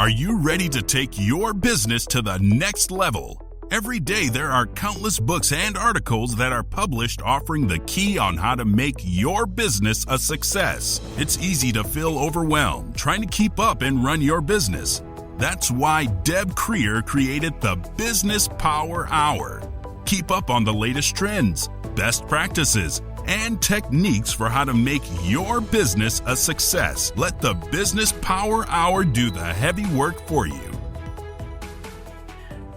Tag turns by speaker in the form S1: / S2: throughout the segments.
S1: Are you ready to take your business to the next level? Every day there are countless books and articles that are published offering the key on how to make your business a success. It's easy to feel overwhelmed trying to keep up and run your business. That's why Deb Creer created the Business Power Hour. Keep up on the latest trends, best practices, and techniques for how to make your business a success. Let the Business Power Hour do the heavy work for you.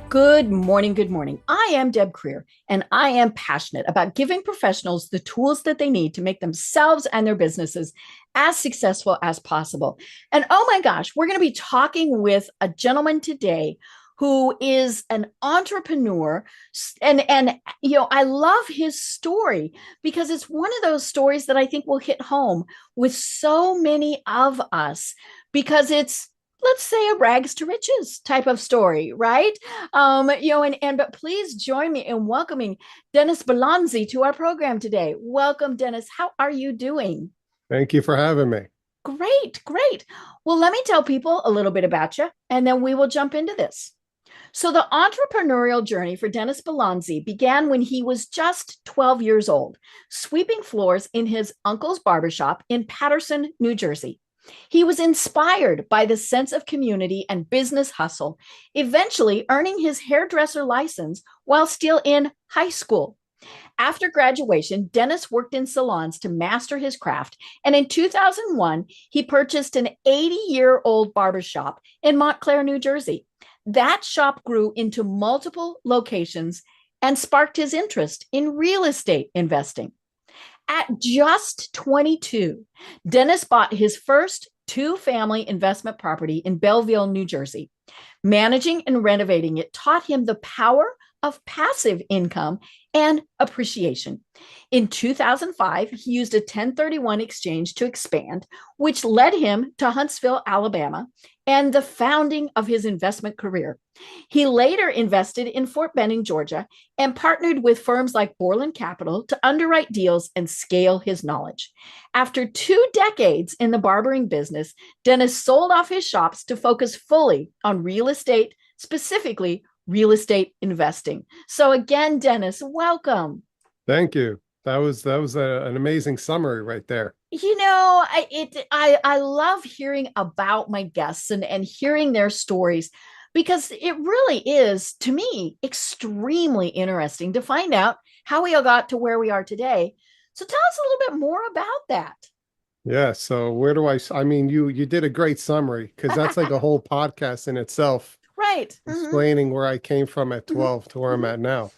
S2: Good morning. Good morning. I am Deb Creer, and I am passionate about giving professionals the tools that they need to make themselves and their businesses as successful as possible. And oh my gosh, we're going to be talking with a gentleman today who is an entrepreneur. And I love his story because it's one of those stories that I think will hit home with so many of us because it's, let's say, a rags to riches type of story, right? But please join me in welcoming Dennis Balonze to our program today. Welcome, Dennis. How are you doing?
S3: Thank you for having me.
S2: Great, great. Well, let me tell people a little bit about you, and then we will jump into this. So the entrepreneurial journey for Dennis Balonze began when he was just 12 years old, sweeping floors in his uncle's barbershop in Paterson, New Jersey. He was inspired by the sense of community and business hustle, eventually earning his hairdresser license while still in high school. After graduation, Dennis worked in salons to master his craft, and in 2001, he purchased an 80-year-old barbershop in Montclair, New Jersey. That shop grew into multiple locations and sparked his interest in real estate investing. At just 22, Dennis bought his first two-family investment property in Belleville, New Jersey. Managing and renovating it taught him the power of passive income and appreciation. In 2005, he used a 1031 exchange to expand, which led him to Huntsville, Alabama, and the founding of his investment career. He later invested in Fort Benning, Georgia, and partnered with firms like Borland Capital to underwrite deals and scale his knowledge. After 2 decades in the barbering business, Dennis sold off his shops to focus fully on real estate, specifically real estate investing. So again, Dennis, welcome.
S3: Thank you. That was an amazing summary right there.
S2: I love hearing about my guests and hearing their stories because it really is, to me, extremely interesting to find out how we all got to where we are today. So tell us a little bit more about that.
S3: Yeah. So where do I mean, you did a great summary because that's like a whole podcast in itself.
S2: Right.
S3: Explaining where I came from at 12 to where I'm at now.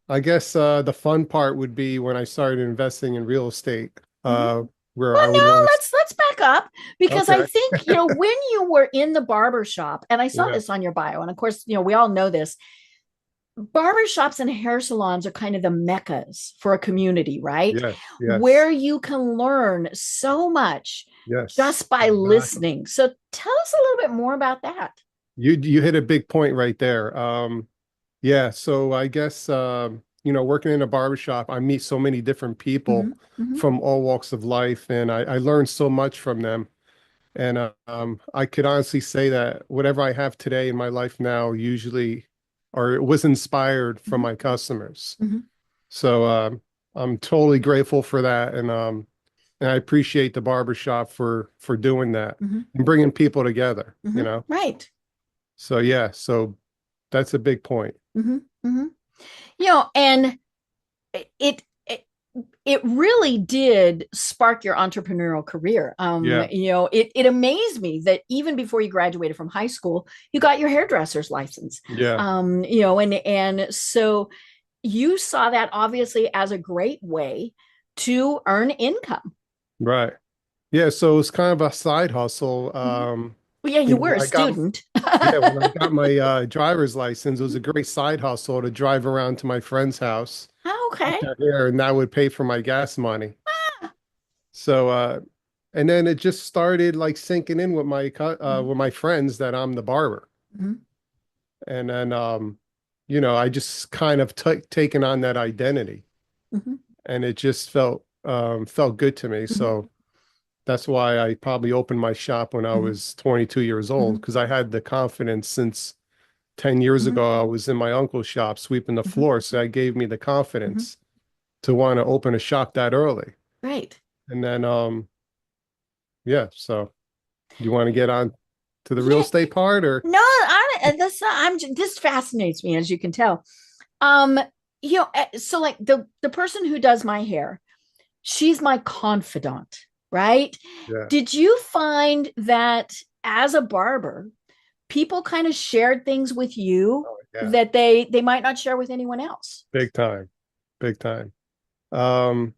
S3: I guess the fun part would be when I started investing in real estate.
S2: Let's back up because
S3: Okay.
S2: I think, when you were in the barber shop, and I saw this on your bio, and of course, we all know this, barber shops and hair salons are kind of the meccas for a community, right?
S3: Yes.
S2: Where you can learn so much just by listening. So tell us a little bit more about that.
S3: You hit a big point right there. So I guess working in a barbershop, I meet so many different people from all walks of life, and I learned so much from them. And I could honestly say that whatever I have today in my life now usually or it was inspired from my customers. So I'm totally grateful for that, and I appreciate the barbershop for doing that and bringing people together,
S2: Right.
S3: So that's a big point.
S2: And it really did spark your entrepreneurial career. It amazed me that even before you graduated from high school, you got your hairdresser's license. And so you saw that obviously as a great way to earn income.
S3: Right. Yeah. So it was kind of a side hustle.
S2: You were a student.
S3: When I got my driver's license, it was a great side hustle to drive around to my friend's house.
S2: Oh, okay.
S3: And that would pay for my gas money. So, and then it just started like sinking in with my friends that I'm the barber. And then, I just kind of taken on that identity, and it just felt good to me. So That's why I probably opened my shop when I
S2: Hmm.
S3: was 22 years old,
S2: Hmm.
S3: because I had the confidence since 10 years
S2: Hmm.
S3: ago. I was in my uncle's shop sweeping the
S2: Hmm.
S3: floor. So that gave me the
S2: Hmm.
S3: confidence to want to open a shop that early.
S2: Right.
S3: And then, yeah, so you want to get on to the real
S2: Yeah.
S3: estate part or?
S2: No, this fascinates me, as you can tell. Um, so like the person who does my hair, she's my confidant, right?
S3: Yeah.
S2: Did you find that as a barber, people kind of shared things with you
S3: Oh, yeah.
S2: that they might not share with anyone else?
S3: Big time. Big time. Um,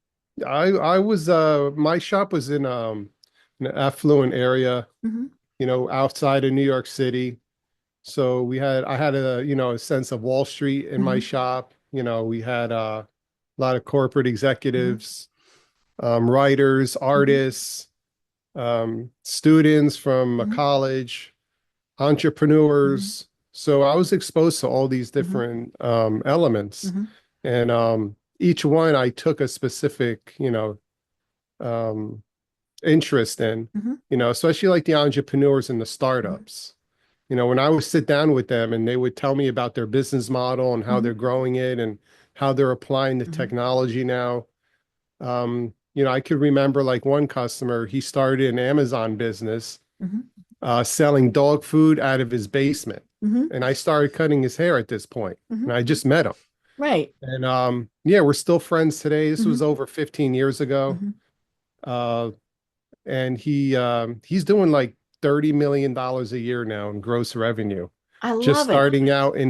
S3: I was my shop was in an affluent area,
S2: Hmm.
S3: outside of New York City. So I had a sense of Wall Street in my
S2: Hmm.
S3: shop. We had a lot of corporate
S2: Hmm.
S3: executives, writers,
S2: Hmm.
S3: artists, students from a
S2: Hmm.
S3: college,
S2: Hmm.
S3: entrepreneurs. So I was exposed to all these
S2: Hmm.
S3: different elements,
S2: Hmm.
S3: and each one I took a specific, um, interest in,
S2: Hmm.
S3: especially like the entrepreneurs and the
S2: Hmm.
S3: startups. When I would sit down with them and they would tell me about their business model and how
S2: Hmm.
S3: they're growing it and how they're applying the
S2: Hmm.
S3: technology now. I could remember like one customer, he started an Amazon business
S2: Hmm.
S3: selling dog food out of his basement.
S2: Hmm.
S3: And I started cutting his hair at this point,
S2: Hmm.
S3: and I just met him.
S2: Right.
S3: And yeah, we're still friends today. This was
S2: Hmm.
S3: over 15 years ago.
S2: Hmm.
S3: Uh, and he's doing like $30 million a year now in gross revenue,
S2: I
S3: just
S2: love it.
S3: starting out
S2: Hmm.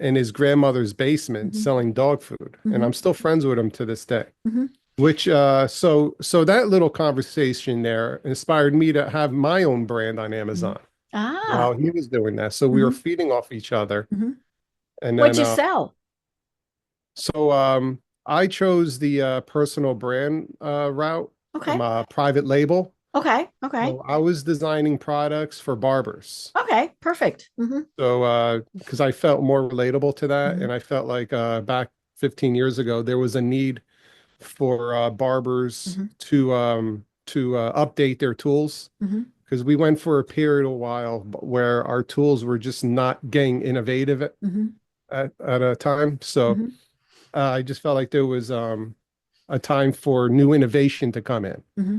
S3: in his grandmother's basement
S2: Hmm.
S3: selling dog food. And
S2: Hmm.
S3: I'm still friends with him to this day.
S2: Hmm.
S3: Which so that little conversation there inspired me to have my own brand on
S2: Hmm.
S3: Amazon while
S2: Ah.
S3: he was doing that. So we were
S2: Hmm.
S3: feeding off each other.
S2: Hmm.
S3: And
S2: What'd
S3: then
S2: you sell?
S3: so I chose the personal brand route. I'm
S2: Okay.
S3: a private label.
S2: Okay. Okay.
S3: So I was designing products for barbers.
S2: Okay. Perfect. Hmm.
S3: So because I felt more relatable to that,
S2: Hmm.
S3: and I felt like back 15 years ago there was a need for barbers
S2: Hmm.
S3: to update their tools,
S2: Hmm.
S3: because we went for a period a while where our tools were just not getting innovative
S2: Hmm.
S3: at a time. So
S2: Hmm.
S3: I just felt like there was a time for new innovation to come in.
S2: Hmm.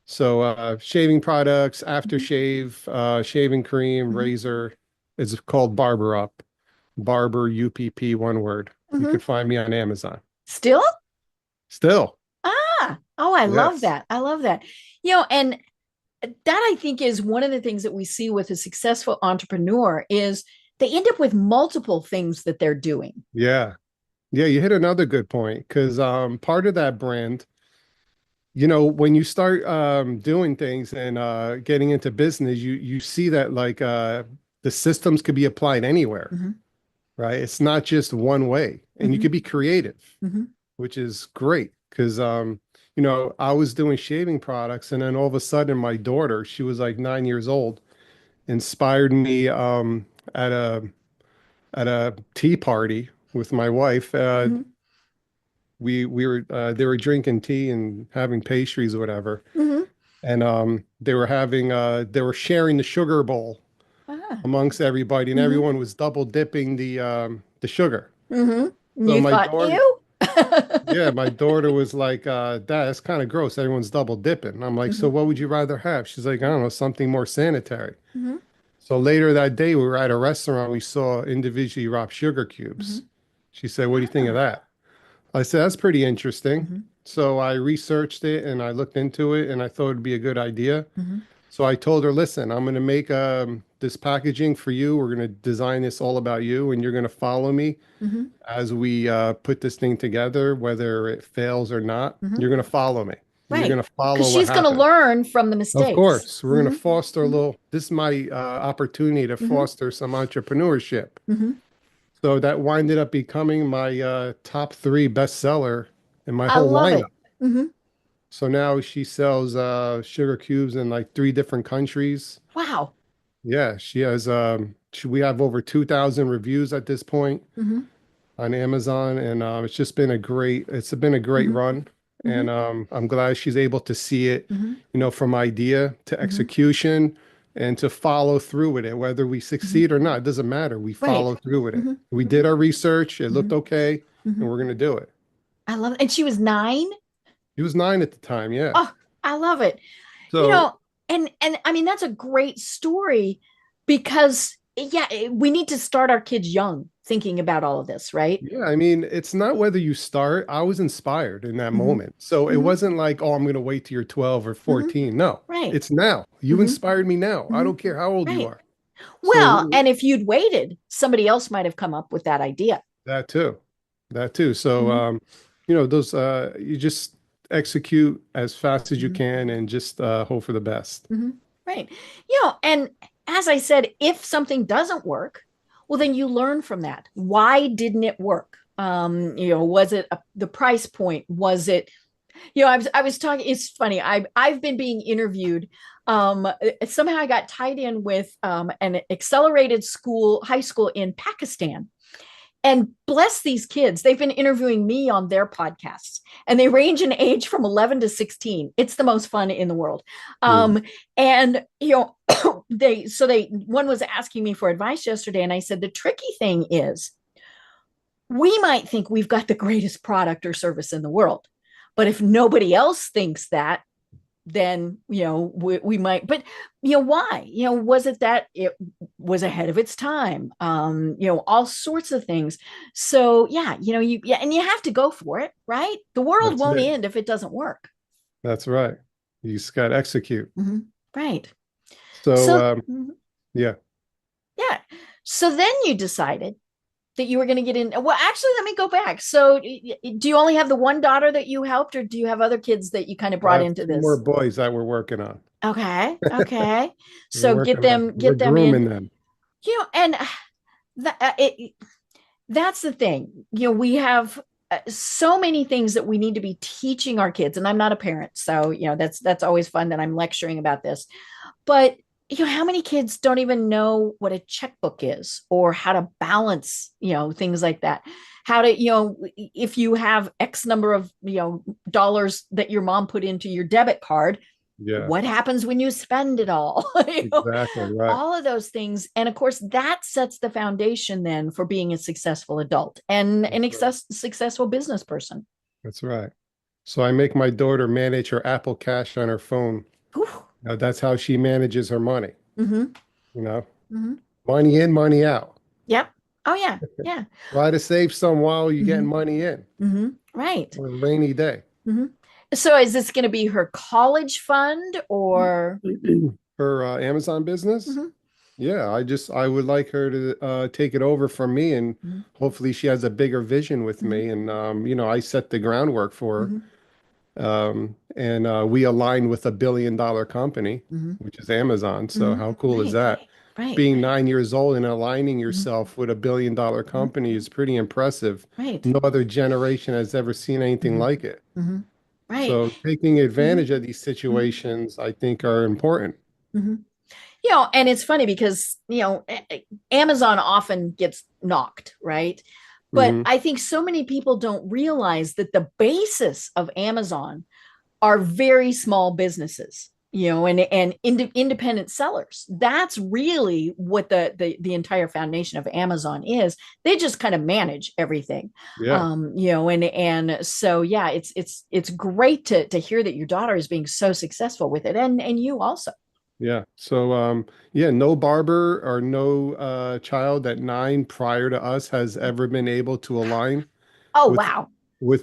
S3: So shaving products,
S2: Hmm.
S3: aftershave, shaving cream,
S2: Hmm.
S3: razor, is called Barber Up. Barber UPP, one word. You
S2: Hmm.
S3: could find me on Amazon.
S2: Still?
S3: Still,
S2: Ah. Oh, I love
S3: yes.
S2: that. I love that. And that I think is one of the things that we see with a successful entrepreneur is they end up with multiple things that they're doing.
S3: Yeah. Yeah, you hit another good point, because part of that brand, when you start doing things and getting into business, you see that like the systems could be applied anywhere,
S2: Hmm.
S3: right? It's not just one way, and you
S2: Hmm.
S3: could be creative,
S2: Hmm.
S3: which is great because I was doing shaving products, and then all of a sudden my daughter, she was like 9 years old, inspired me at a tea party with my wife.
S2: Hmm.
S3: We were they were drinking tea and having pastries or whatever,
S2: Hmm.
S3: and they were sharing the sugar bowl
S2: Ah.
S3: amongst everybody, and
S2: Hmm.
S3: everyone was double dipping the sugar.
S2: Hmm.
S3: So
S2: You
S3: my
S2: thought,
S3: daughter,
S2: ew.
S3: yeah, my daughter was like, Dad, that's kind of gross. Everyone's double dipping. And I'm like, so
S2: Hmm.
S3: what would you rather have? She's like, I don't know, something more sanitary.
S2: Hmm.
S3: So later that day, we were at a restaurant. We saw individually wrapped sugar cubes.
S2: Hmm.
S3: She said, what do you think of
S2: Ah.
S3: that? I said, that's pretty interesting.
S2: Hmm.
S3: So I researched it and I looked into it and I thought it'd be a good idea.
S2: Hmm.
S3: So I told her, listen, I'm going to make this packaging for you. We're going to design this all about you, and you're going to follow me
S2: Hmm.
S3: as we put this thing together, whether it fails or not.
S2: Hmm.
S3: You're going to follow me. And you're
S2: Right.
S3: going to
S2: Because
S3: follow what
S2: she's going to
S3: happened.
S2: learn from the
S3: Of
S2: mistakes.
S3: course, we're going to
S2: Hmm.
S3: foster a
S2: Hmm.
S3: little, this is my opportunity to
S2: Hmm.
S3: foster some entrepreneurship.
S2: Hmm.
S3: So that winded up becoming my top three bestseller in my
S2: I
S3: whole
S2: love
S3: lineup.
S2: it. Hmm.
S3: So now she sells sugar cubes in like three different countries.
S2: Wow.
S3: Yeah, she has we have over 2,000 reviews at this point
S2: Hmm.
S3: on Amazon, and it's been a great
S2: Hmm.
S3: run. And I'm glad she's able to see it,
S2: Mm-hmm.
S3: from idea to
S2: Mm-hmm.
S3: execution and to follow through with it. Whether we
S2: Mm-hmm.
S3: succeed or not, it doesn't matter. We
S2: Right.
S3: follow through with it.
S2: Mm-hmm.
S3: We
S2: Mm-hmm.
S3: did our research, it
S2: Mm-hmm.
S3: looked okay,
S2: Mm-hmm.
S3: and we're going to do it.
S2: I love it. And she was 9.
S3: He was 9 at the time, yeah.
S2: Oh, I love it. You
S3: So,
S2: know, and I mean that's a great story because yeah, we need to start our kids young thinking about all of this, right?
S3: yeah, I mean, it's not whether you start. I was inspired in that
S2: Mm-hmm.
S3: moment. So it
S2: Mm-hmm.
S3: wasn't like, oh, I'm going to wait till you're 12 or
S2: Mm-hmm.
S3: 14. No,
S2: Right.
S3: it's now. You
S2: Mm-hmm.
S3: inspired me now. I
S2: Mm-hmm.
S3: don't care how old you
S2: Right.
S3: are.
S2: Well,
S3: So
S2: and if you'd waited, somebody else might have come up with that idea.
S3: that too, that too. So,
S2: Mm-hmm.
S3: those, you just execute as fast as you
S2: Mm-hmm.
S3: can and just hope for the best.
S2: Mm-hmm. Right. And as I said, if something doesn't work, well, then you learn from that. Why didn't it work? Was it the price point? Was it, I was talking, it's funny. I've been being interviewed. Somehow I got tied in with an accelerated high school in Pakistan. And bless these kids, they've been interviewing me on their podcasts, and they range in age from 11 to 16. It's the most fun in the world.
S3: Mm.
S2: And one was asking me for advice yesterday, and I said the tricky thing is we might think we've got the greatest product or service in the world, but if nobody else thinks that, then we might. But why? Was it that it was ahead of its time? All sorts of things. So yeah, and you have to go for it, right? The world
S3: That's
S2: won't
S3: it.
S2: end if it doesn't work.
S3: That's right. You just got to execute.
S2: Mm-hmm. Right.
S3: So,
S2: So mhm.
S3: yeah.
S2: Yeah, so then you decided that you were going to get in. Well, actually, let me go back. So do you only have the one daughter that you helped, or do you have other kids that you kind of
S3: I
S2: brought
S3: have
S2: into
S3: 2 more
S2: this?
S3: boys that we're working on.
S2: Okay. Okay.
S3: We're
S2: So get
S3: working on,
S2: them
S3: we're
S2: get them in.
S3: grooming them.
S2: And that's the thing. We have so many things that we need to be teaching our kids. And I'm not a parent, so that's always fun that I'm lecturing about this. But how many kids don't even know what a checkbook is or how to balance, things like that. How to, if you have X number of, dollars that your mom put into your debit card,
S3: Yeah,
S2: what happens when you spend it all?
S3: exactly right.
S2: All of those things. And of course, that sets the foundation then for being a successful adult and an
S3: That's right.
S2: successful business person.
S3: That's right. So I make my daughter manage her Apple Cash on her phone. Now, that's how she manages her money.
S2: Mm-hmm.
S3: You know,
S2: Mm-hmm.
S3: money in, money out.
S2: Yep. Oh, yeah. Yeah.
S3: Try to save some while you're
S2: Mm-hmm.
S3: getting money in
S2: Mm-hmm. Right.
S3: on a rainy day.
S2: Mm-hmm. So is this going to be her college fund or?
S3: Her Amazon business.
S2: Mm-hmm.
S3: Yeah, I would like her to take it over from me, and
S2: Mm-hmm.
S3: hopefully she has a bigger vision with me. And I set the groundwork for her.
S2: Mm-hmm.
S3: And we align with $1 billion company,
S2: Mm-hmm.
S3: which is Amazon. So
S2: Mm-hmm.
S3: how cool is
S2: Right.
S3: that?
S2: Right.
S3: Being 9 years old and aligning
S2: Mm-hmm.
S3: yourself with $1 billion
S2: Mm-hmm.
S3: company is pretty impressive.
S2: Right.
S3: No other generation has ever seen anything
S2: Mm-hmm.
S3: like it.
S2: Mm-hmm. Right.
S3: So taking
S2: Mm-hmm.
S3: advantage of these
S2: Mm-hmm.
S3: situations, I think, are important.
S2: Mm-hmm. And it's funny because, Amazon often gets knocked, right? But
S3: Hmm.
S2: I think so many people don't realize that the basis of Amazon are very small businesses, and independent sellers. That's really what the entire foundation of Amazon is. They just kind of manage everything.
S3: Yeah.
S2: And so yeah, it's great to hear that your daughter is being so successful with it, and you also.
S3: Yeah. So, yeah, no barber or no child at 9 prior to us has ever been able to align
S2: Oh
S3: with
S2: wow.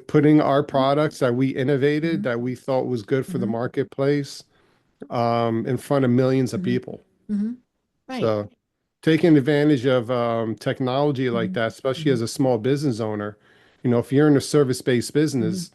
S3: putting our
S2: Mm-hmm.
S3: products that we innovated,
S2: Mm-hmm.
S3: that we thought was good for the
S2: Mm-hmm.
S3: marketplace, in front of millions of
S2: Mm-hmm.
S3: people.
S2: Mm-hmm. Right.
S3: So, taking advantage of technology like
S2: Mm-hmm.
S3: that, especially
S2: Mm-hmm.
S3: as a small business owner, if you're in a service-based
S2: Mm-hmm.
S3: business,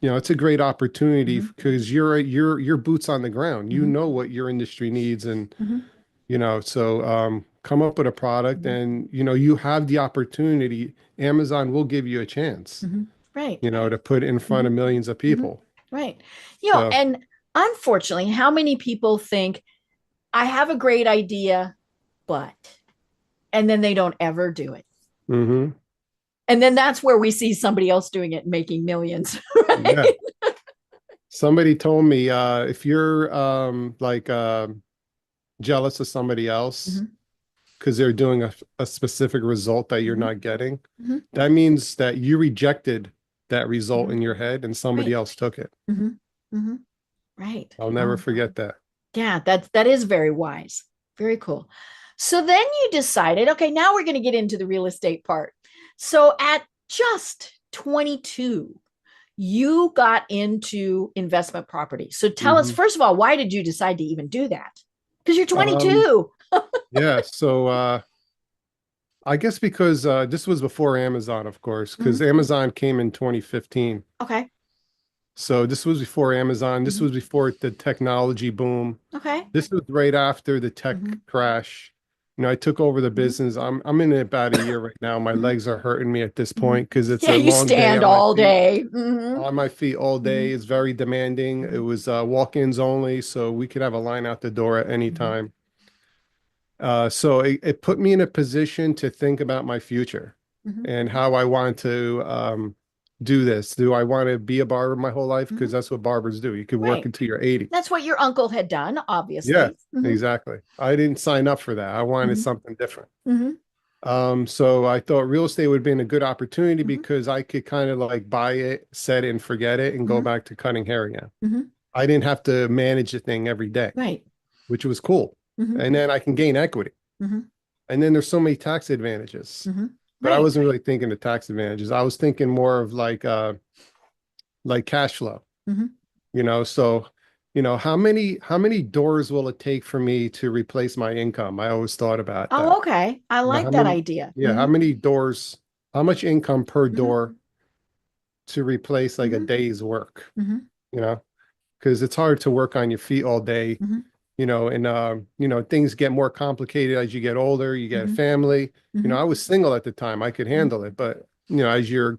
S3: it's a great opportunity
S2: Mm-hmm.
S3: because you're boots on the ground. You
S2: Mm-hmm.
S3: know what your industry needs, and
S2: Mm-hmm.
S3: so come up with a product,
S2: Mm-hmm.
S3: and you have the opportunity. Amazon will give you a chance,
S2: Mm-hmm. Right.
S3: to put it in front
S2: Mm-hmm.
S3: of millions of
S2: Mm-hmm.
S3: people.
S2: Right.
S3: So,
S2: And unfortunately, how many people think I have a great idea, but, and then they don't ever do it.
S3: hmm
S2: And then that's where we see somebody else doing it and making millions.
S3: yeah,
S2: Right.
S3: Somebody told me if you're jealous of somebody else
S2: Hmm.
S3: because they're doing a specific result that you're
S2: Hmm.
S3: not getting,
S2: Hmm.
S3: that means that you rejected that result
S2: Hmm.
S3: in your head and somebody
S2: Right.
S3: else took it.
S2: Hmm. Hmm. Right.
S3: I'll never
S2: Oh,
S3: forget that.
S2: yeah, that is very wise. Very cool. So then you decided, okay, now we're going to get into the real estate part. So at just 22, you got into investment property. So tell us,
S3: Hmm.
S2: first of all, why did you decide to even do that? Because you're
S3: Um,
S2: 22.
S3: yeah, so I guess because this was before Amazon, of course, because
S2: Mhm.
S3: Amazon came in 2015.
S2: Okay.
S3: So this was before Amazon. This
S2: Mhm.
S3: was before the technology boom.
S2: Okay.
S3: This was right after the tech
S2: Mhm.
S3: crash. I took over the
S2: Mhm.
S3: business. I'm in it about a year right now. My
S2: Mhm.
S3: legs are hurting me at this
S2: Mhm.
S3: point because it's
S2: Yeah,
S3: a
S2: you
S3: long day
S2: stand all day. Mhm.
S3: on my feet all day.
S2: Mhm.
S3: It's very demanding. It
S2: Mhm.
S3: was walk-ins only, so we could have a line out the door at any
S2: Mhm.
S3: time. So it put me in a position to think about my future
S2: Mhm.
S3: and how I want to do this. Do I want to be a barber my whole life? Because
S2: Mhm.
S3: that's what barbers do. You could work
S2: Right.
S3: until you're 80.
S2: That's what your uncle had done,
S3: Yeah,
S2: obviously. Mhm.
S3: exactly. I didn't sign up for that. I wanted
S2: Mhm.
S3: something different.
S2: Mhm.
S3: So I thought real estate would be a good opportunity
S2: Mhm.
S3: because I could kind of like buy it, set it and forget it and go
S2: Mhm.
S3: back to cutting hair again.
S2: Mhm.
S3: I didn't have to manage the thing every day,
S2: Right.
S3: which was cool.
S2: Mhm.
S3: And then I can gain equity.
S2: Mhm.
S3: And then there's so many tax advantages.
S2: Mhm.
S3: But I
S2: Right.
S3: wasn't really thinking the tax advantages. I was thinking more of like cash flow,
S2: Mhm.
S3: so how many doors will it take for me to replace my income? I always thought about
S2: Oh,
S3: that.
S2: okay. I
S3: How
S2: like that
S3: many,
S2: idea.
S3: yeah, how
S2: Mhm.
S3: many doors, how much income per
S2: Mhm.
S3: door to replace like a
S2: Mhm.
S3: day's work,
S2: Mhm.
S3: you know? Because it's hard to work on your feet all day,
S2: Mhm.
S3: and things get more complicated as you get older, you get a
S2: Mhm.
S3: family.
S2: Mhm.
S3: I was single at the time. I could
S2: Mhm.
S3: handle it, but as your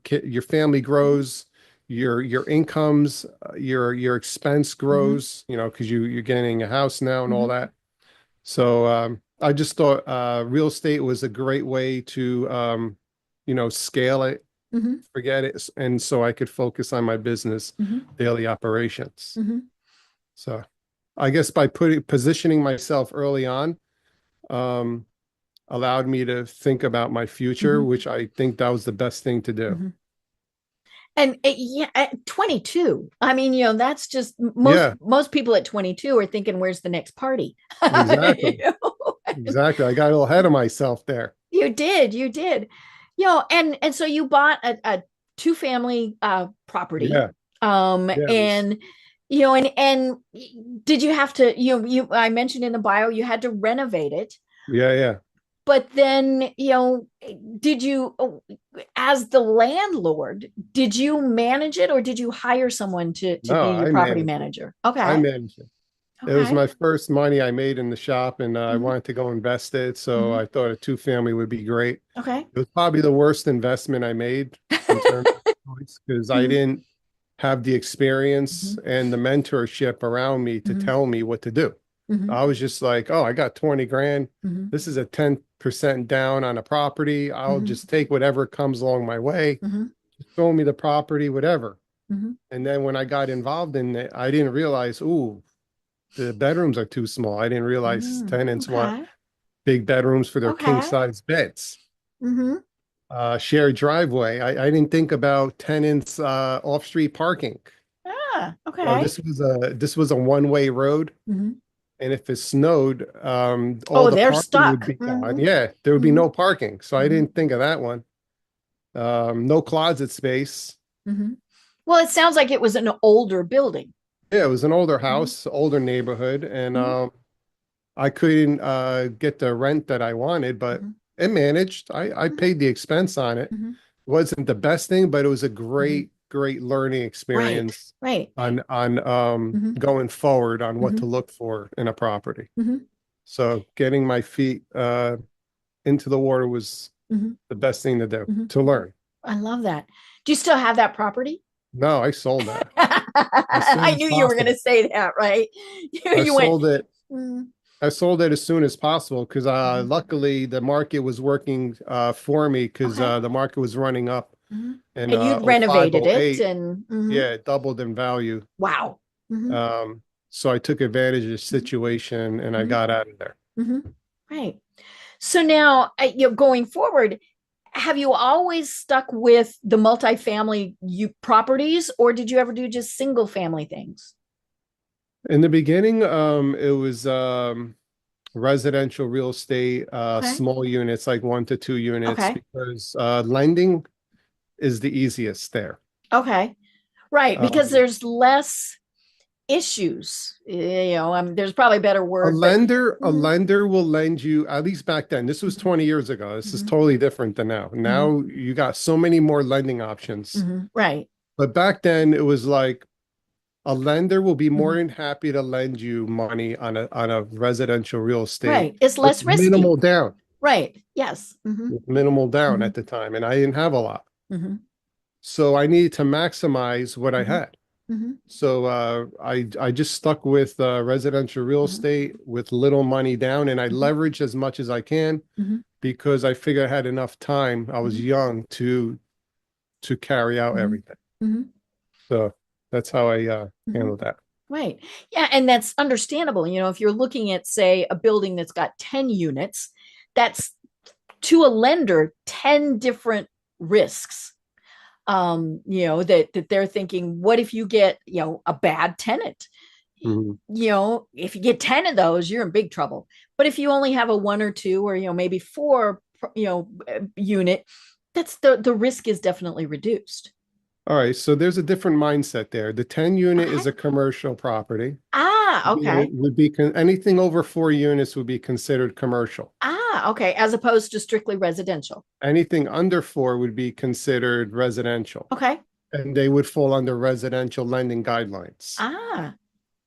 S3: family grows, your incomes, your expense
S2: Mhm.
S3: grows, because you're getting a house now and all
S2: Mhm.
S3: that. So I just thought real estate was a great way to scale it,
S2: Mhm.
S3: forget it, and so I could focus on my business
S2: Mhm.
S3: daily operations.
S2: Mhm.
S3: So I guess by positioning myself early on, um, allowed me to think about my future,
S2: Mhm.
S3: which I think that was the best thing to do.
S2: Mhm. And yeah, at 22, I mean, that's just
S3: Yeah,
S2: most people at 22 are thinking, "Where's the next party?"
S3: exactly.
S2: You know?
S3: Exactly. I got a little ahead of myself there.
S2: You did. And so you bought a two-family property.
S3: Yeah. Yeah. It was,
S2: And and did you have to, you I mentioned in the bio you had to renovate it,
S3: yeah. Yeah.
S2: but then, did you, as the landlord, did you manage it or did you hire someone to be
S3: No,
S2: your
S3: I
S2: property
S3: managed it.
S2: manager?
S3: I
S2: Okay.
S3: managed it. It was
S2: Okay.
S3: my first money I made in the shop, and I
S2: Hmm.
S3: wanted to go invest it. So
S2: Hmm.
S3: I thought a two-family would be great.
S2: Okay.
S3: It was probably the worst investment I made in terms of choice because I
S2: Hmm.
S3: didn't have the experience
S2: Hmm.
S3: and the mentorship around me to
S2: Hmm.
S3: tell me what to do.
S2: Hmm.
S3: I was just like, oh, I got 20 grand.
S2: Hmm.
S3: This is a 10% down on a property. I'll
S2: Hmm.
S3: just take whatever comes along my way.
S2: Hmm.
S3: Just show me the property, whatever.
S2: Hmm.
S3: And then when I got involved in it, I didn't realize, ooh, the bedrooms are too small. I didn't realize tenants want
S2: Okay.
S3: big bedrooms for their king
S2: Okay.
S3: size beds.
S2: Hmm.
S3: Shared driveway. I didn't think about tenants off-street parking.
S2: Okay.
S3: This was a one-way road,
S2: Hmm.
S3: and if it snowed, all
S2: Oh,
S3: the
S2: they're
S3: parking would
S2: stuck.
S3: be gone.
S2: Hmm.
S3: Yeah, there would be
S2: Hmm.
S3: no parking. So I
S2: Hmm.
S3: didn't think of that one. No closet space.
S2: Hmm. Well, it sounds like it was an older building.
S3: Yeah, it was an older
S2: Hmm.
S3: house, older neighborhood, and
S2: Hmm.
S3: I couldn't get the rent that I wanted, but
S2: Hmm.
S3: it managed. I
S2: Hmm.
S3: paid the expense on it.
S2: Hmm.
S3: It wasn't the best thing, but it was a
S2: Hmm.
S3: great learning
S2: Right.
S3: experience
S2: Right.
S3: on
S2: Hmm.
S3: going forward on what
S2: Hmm.
S3: to look for in a property.
S2: Hmm.
S3: So getting my feet into the water was
S2: Hmm.
S3: the best thing to do
S2: Hmm.
S3: to learn.
S2: I love that. Do you still have that property?
S3: No, I sold that as soon
S2: I
S3: as
S2: knew you were going to
S3: possible.
S2: say that, right?
S3: I
S2: You went,
S3: sold it.
S2: mm,
S3: I sold it as soon as possible because
S2: mhm.
S3: luckily the market was working for me because
S2: Okay.
S3: the market was running up
S2: Mhm.
S3: in
S2: And you'd
S3: oh 05,
S2: renovated
S3: oh
S2: it
S3: 08.
S2: and mhm.
S3: Yeah, it doubled in value.
S2: Wow.
S3: So I took advantage of the situation and I got out of there.
S2: Right. So now, going forward, have you always stuck with the multifamily properties, or did you ever do just single family things?
S3: In the beginning, it was residential real estate,
S2: Okay.
S3: small units, like 1 to 2 units,
S2: Okay.
S3: because lending is the easiest there.
S2: Okay. Right. Because
S3: Um,
S2: there's less issues. There's probably a better
S3: a
S2: word, but
S3: lender, a
S2: mhm,
S3: lender will lend you, at least back then, this was 20 years ago. This is
S2: mhm,
S3: totally different than now.
S2: mhm,
S3: Now you got so many more lending options.
S2: right.
S3: But back then it was like a lender will be more
S2: Mhm,
S3: than happy to lend you money on a residential real estate
S2: right. It's
S3: with
S2: less risky. Right. Yes.
S3: minimal down
S2: Mhm,
S3: at the time, and I didn't have a lot.
S2: mhm,
S3: So I needed to maximize what I
S2: mhm,
S3: had.
S2: mhm,
S3: So I just stuck with residential real
S2: mhm,
S3: estate with little money down, and I
S2: mhm,
S3: leveraged as much as I can
S2: mhm,
S3: because I figured I had enough time. I was
S2: mhm,
S3: young to carry out
S2: mhm,
S3: everything.
S2: mhm,
S3: So that's how I
S2: mhm.
S3: handled that.
S2: Right. Yeah, and that's understandable. If you're looking at, say, a building that's got 10 units, that's to a lender 10 different risks. That they're thinking, what if you get, a bad tenant?
S3: Mhm.
S2: If you get 10 of those, you're in big trouble. But if you only have a one or two or, maybe four, unit, that's the risk is definitely reduced.
S3: All right, so there's a different mindset there. The 10 unit
S2: Okay.
S3: is a commercial property.
S2: Okay.
S3: It would be anything over 4 units would be considered commercial.
S2: Okay. As opposed to strictly residential.
S3: Anything under four would be considered residential,
S2: Okay.
S3: and they would fall under residential lending guidelines.
S2: Ah.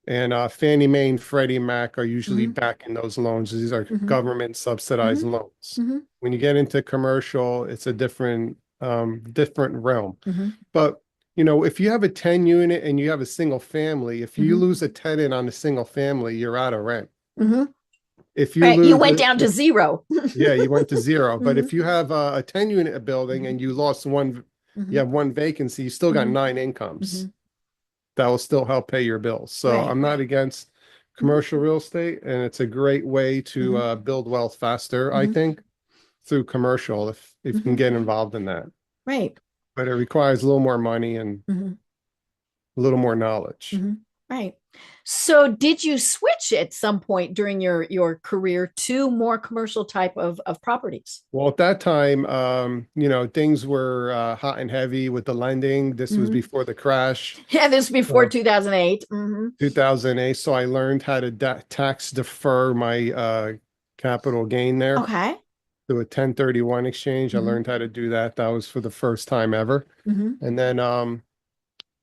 S3: And Fannie Mae and Freddie Mac are usually
S2: hmm
S3: backing those loans. These are
S2: hmm
S3: government subsidized
S2: hmm
S3: loans.
S2: hmm
S3: When you get into commercial, it's a different realm.
S2: hmm
S3: But if you have a 10 unit and you have a single family, if you
S2: hmm
S3: lose a tenant on a single family, you're out of rent.
S2: hmm
S3: If you
S2: Right. You
S3: lose,
S2: went down to zero.
S3: yeah, you went to zero. But
S2: hmm
S3: if you have a 10 unit building and you lost one, you
S2: hmm
S3: have one vacancy, you still got
S2: hmm
S3: nine
S2: hmm
S3: incomes that will still help pay your bills. So
S2: Right.
S3: I'm not against
S2: hmm
S3: commercial real estate, and it's a great way to
S2: hmm
S3: build wealth faster, I
S2: hmm
S3: think, through commercial if you can
S2: hmm
S3: get involved in that.
S2: Right.
S3: But it requires a little more money and
S2: hmm
S3: a little more knowledge.
S2: hmm Right. So did you switch at some point during your career to more commercial type of properties?
S3: Well, at that time, things were hot and heavy with the lending. This was
S2: hmm
S3: before the crash,
S2: Yeah, this is before
S3: so
S2: 2008.
S3: 2008. So I learned how to tax defer my capital gain there
S2: Okay.
S3: through a 1031 exchange. I
S2: hmm
S3: learned how to do that. That was for the first time ever.
S2: hmm
S3: And then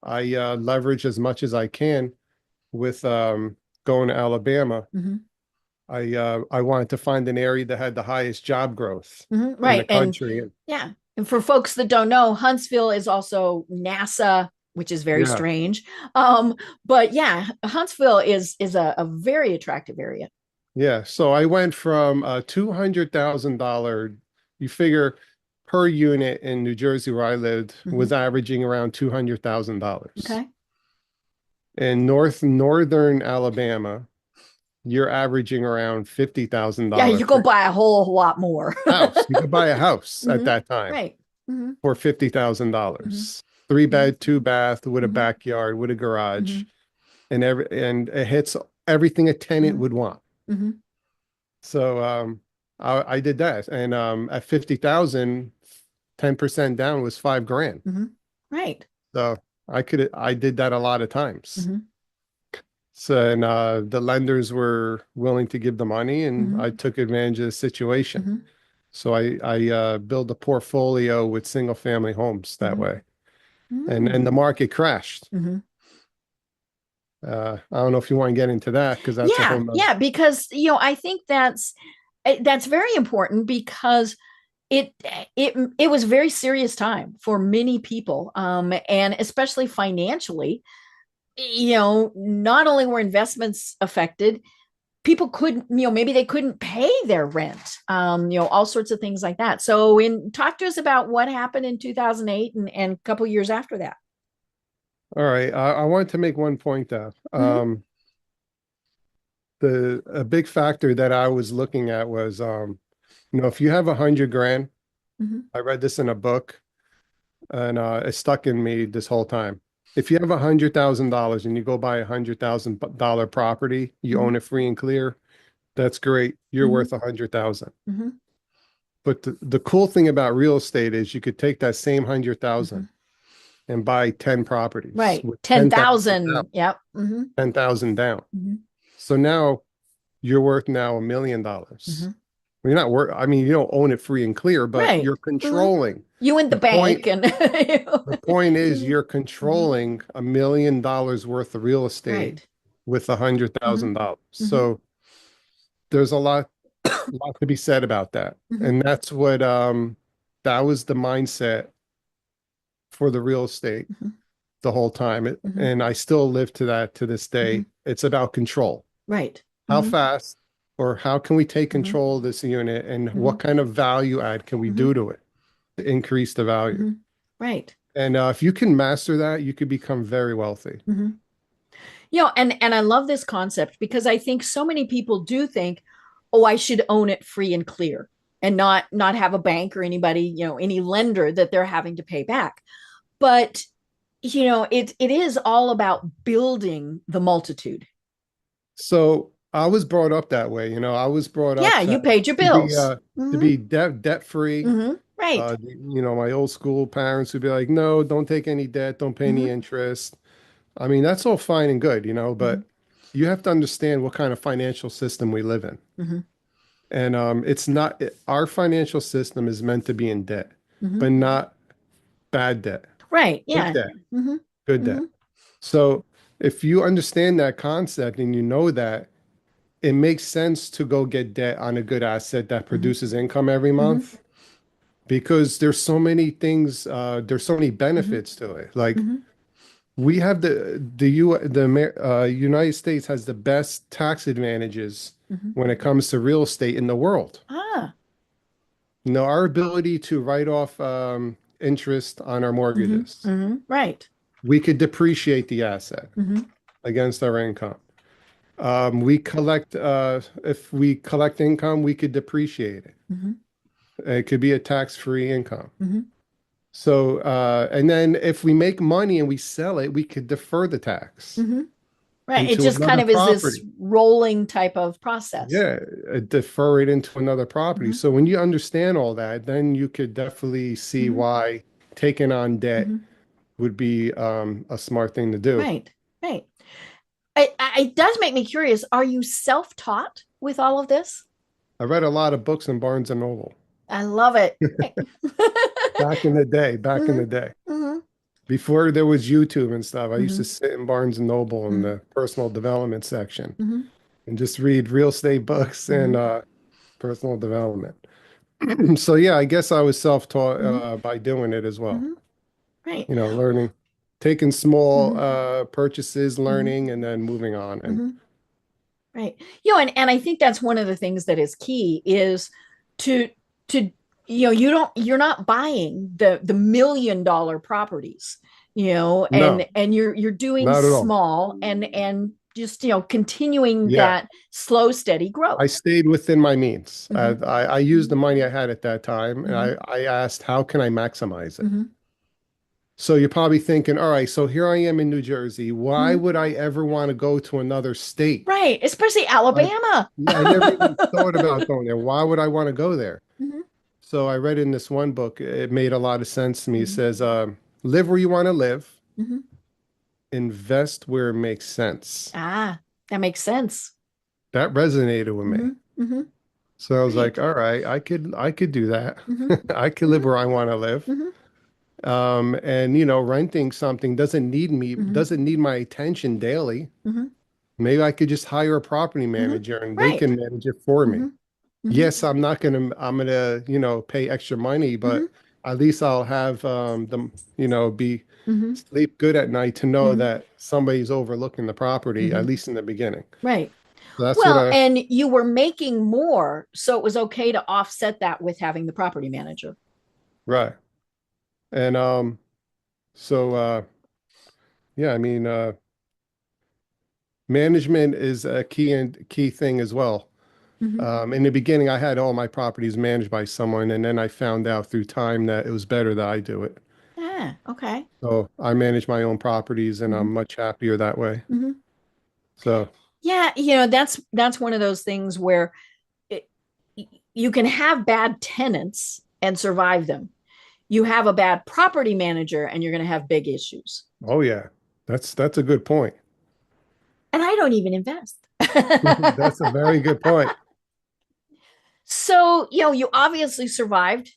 S3: I leverage as much as I can with going to Alabama.
S2: hmm
S3: I wanted to find an area that had the highest job growth in the
S2: Right. And
S3: country.
S2: yeah. And for folks that don't know, Huntsville is also NASA, which is very
S3: Yeah.
S2: strange. But yeah, Huntsville is a very attractive area.
S3: Yeah. So I went from $200,000, you figure per unit in New Jersey where I lived
S2: hmm
S3: was averaging around $200,000.
S2: Okay.
S3: In northern Alabama, you're averaging around
S2: Yeah,
S3: $50,000
S2: you go
S3: per
S2: buy a whole lot more.
S3: house. You could buy a house at
S2: hmm
S3: that time
S2: Right. hmm
S3: for
S2: hmm
S3: $50,000. Three
S2: hmm
S3: bed, two bath with a
S2: hmm
S3: backyard, with a garage,
S2: hmm
S3: and it hits everything a tenant
S2: hmm
S3: would want.
S2: hmm
S3: So I did that. And at 50,000, 10% down was 5 grand.
S2: hmm Right.
S3: So I did that a lot of times.
S2: hmm
S3: So and the lenders were willing to give the money and I
S2: hmm
S3: took advantage of the situation.
S2: hmm
S3: So I built a portfolio with single family homes that
S2: hmm
S3: way. And then
S2: hmm
S3: the market crashed.
S2: hmm
S3: I don't know if you want to get into that because that's a whole
S2: Yeah,
S3: nother.
S2: yeah, because I think that's very important because it it was a very serious time for many people, and especially financially. Not only were investments affected, people could maybe they couldn't pay their rent, all sorts of things like that. So, talk to us about what happened in 2008 and a couple years after that.
S3: All right. I wanted to make one point though.
S2: Hmm.
S3: The a big factor that I was looking at was if you have 100 grand,
S2: Hmm.
S3: I read this in a book and it stuck in me this whole time. If you have $100,000 and you go buy $100,000 property, you
S2: Hmm.
S3: own it free and clear, that's great. You're
S2: Hmm.
S3: worth 100,000.
S2: Hmm.
S3: But the cool thing about real estate is you could take that same
S2: Hmm.
S3: 100,000 and buy 10 properties
S2: Right.
S3: with 10,000 down,
S2: 10,000. Yep. Hmm.
S3: 10,000 down.
S2: Hmm.
S3: So now you're worth now $1 million.
S2: Hmm.
S3: Well, you're not worth, I mean, you don't own it free and clear, but
S2: Right.
S3: you're
S2: Hmm.
S3: controlling.
S2: You in the
S3: The point,
S2: bank and
S3: the point is
S2: Mhm.
S3: you're
S2: Mhm.
S3: controlling $1 million worth of real estate
S2: Right.
S3: with a hundred
S2: Hmm.
S3: thousand dollars.
S2: Hmm.
S3: So there's a lot to be said about that.
S2: Hmm.
S3: And that's what that was the mindset for the real estate
S2: Hmm.
S3: the whole time.
S2: Hmm.
S3: And I still live to that to this
S2: Hmm.
S3: day. It's about control.
S2: Right.
S3: How
S2: Hmm.
S3: fast or how can we take
S2: Hmm.
S3: control of this unit and
S2: Hmm.
S3: what kind of value add can we
S2: Hmm.
S3: do to it to increase the value?
S2: Hmm. Right.
S3: And if you can master that, you could become very wealthy.
S2: Hmm. And I love this concept because I think so many people do think, oh, I should own it free and clear and not have a bank or anybody, any lender that they're having to pay back. But it is all about building the multitude.
S3: So I was brought up that way. I was brought up
S2: Yeah, you paid your
S3: to be
S2: bills.
S3: to
S2: Hmm.
S3: be debt free.
S2: Hmm. Right.
S3: My old school parents would be like, no, don't take any debt, don't pay any
S2: Hmm.
S3: interest. I mean, that's all fine and good,
S2: Hmm.
S3: but you have to understand what kind of financial system we live in.
S2: Hmm.
S3: And it's not our financial system is meant to be in debt,
S2: Hmm.
S3: but not bad debt.
S2: Right.
S3: Good
S2: Yeah.
S3: debt,
S2: Hmm.
S3: good
S2: Hmm.
S3: debt. So if you understand that concept and you know that, it makes sense to go get debt on a good asset that
S2: Hmm.
S3: produces income every
S2: Hmm.
S3: month because there's so many things, there's so many
S2: Hmm.
S3: benefits to it. Like
S2: Hmm.
S3: we have United States has the best tax advantages
S2: Hmm.
S3: when it comes to real estate in the world.
S2: Ah.
S3: Our ability to write off interest on our
S2: Hmm.
S3: mortgages,
S2: Hmm. Right.
S3: we could depreciate the asset
S2: Hmm.
S3: against our income. If we collect income, we could depreciate it.
S2: Hmm.
S3: It could be a tax-free income.
S2: Hmm.
S3: So, and then if we make money and we sell it, we could defer the tax
S2: Hmm. Right. It
S3: into
S2: just kind
S3: another
S2: of is this
S3: property.
S2: rolling type of process.
S3: Yeah, defer it into another property.
S2: Hmm.
S3: So when you understand all that, then you could definitely see
S2: Hmm.
S3: why taking on debt
S2: Hmm.
S3: would be a smart thing to do.
S2: Right. Right. It does make me curious. Are you self-taught with all of this?
S3: I read a lot of books in Barnes and Noble
S2: I love it.
S3: back in
S2: Hmm.
S3: the day.
S2: Hmm.
S3: Before there was YouTube and stuff, I used to
S2: Hmm.
S3: sit in Barnes and Noble in
S2: Hmm.
S3: the personal development section
S2: Hmm.
S3: and just read real estate books and
S2: Hmm.
S3: personal development. So yeah, I guess I was self-taught
S2: Hmm.
S3: by doing it as well.
S2: Hmm. Right.
S3: Learning, taking small
S2: Hmm.
S3: purchases,
S2: Hmm.
S3: learning, and then moving on. And
S2: Hmm. Right. And I think that's one of the things that is key is to to you're not buying the $1 million properties,
S3: no,
S2: and you're doing
S3: not at all.
S2: small and just continuing
S3: Yeah,
S2: that slow, steady
S3: I
S2: growth.
S3: stayed within my means.
S2: Hmm.
S3: I used the money I had at that time, and
S2: Hmm.
S3: I asked, how can I maximize it?
S2: Hmm.
S3: So you're probably thinking, all right, so here I am in New Jersey. Why
S2: Hmm.
S3: would I ever want to go to another state?
S2: Right. Especially
S3: I,
S2: Alabama.
S3: yeah, I never even thought about going there. Why would I want to go there?
S2: Hmm.
S3: So I read in this one book, it made a lot of sense to me. It
S2: Hmm.
S3: says, live where you want to live,
S2: Hmm.
S3: invest where it makes sense.
S2: Ah, that makes sense.
S3: That resonated with me.
S2: Hmm. Hmm.
S3: So I was like,
S2: Right.
S3: all right, I could do that.
S2: Hmm.
S3: I could live
S2: Hmm.
S3: where I want to live.
S2: Hmm.
S3: And renting something
S2: Hmm.
S3: doesn't need my attention daily.
S2: Hmm.
S3: Maybe I could just hire a property
S2: Hmm.
S3: manager and they
S2: Right.
S3: can manage it for me.
S2: Hmm. Hmm.
S3: Yes, I'm gonna, pay extra money,
S2: Hmm.
S3: but at least I'll have be
S2: Hmm.
S3: sleep good at night to know
S2: Hmm.
S3: that somebody's overlooking the property, at
S2: Hmm.
S3: least in the beginning.
S2: Right.
S3: So that's what
S2: Well,
S3: I
S2: and you were making more, so it was okay to offset that with having the property manager.
S3: right. And so Yeah. I mean, management is a key thing as well.
S2: Hmm.
S3: In the beginning, I had all my properties managed by someone, and then I found out through time that it was better that I do it.
S2: Yeah. Okay.
S3: So I manage my own properties, and
S2: Hmm.
S3: I'm much happier that way.
S2: Hmm.
S3: So,
S2: Yeah, that's one of those things where it, you can have bad tenants and survive them. You have a bad property manager and you're going to have big issues.
S3: oh yeah, that's a good point.
S2: And I don't even invest.
S3: That's a very good point.
S2: So, you obviously survived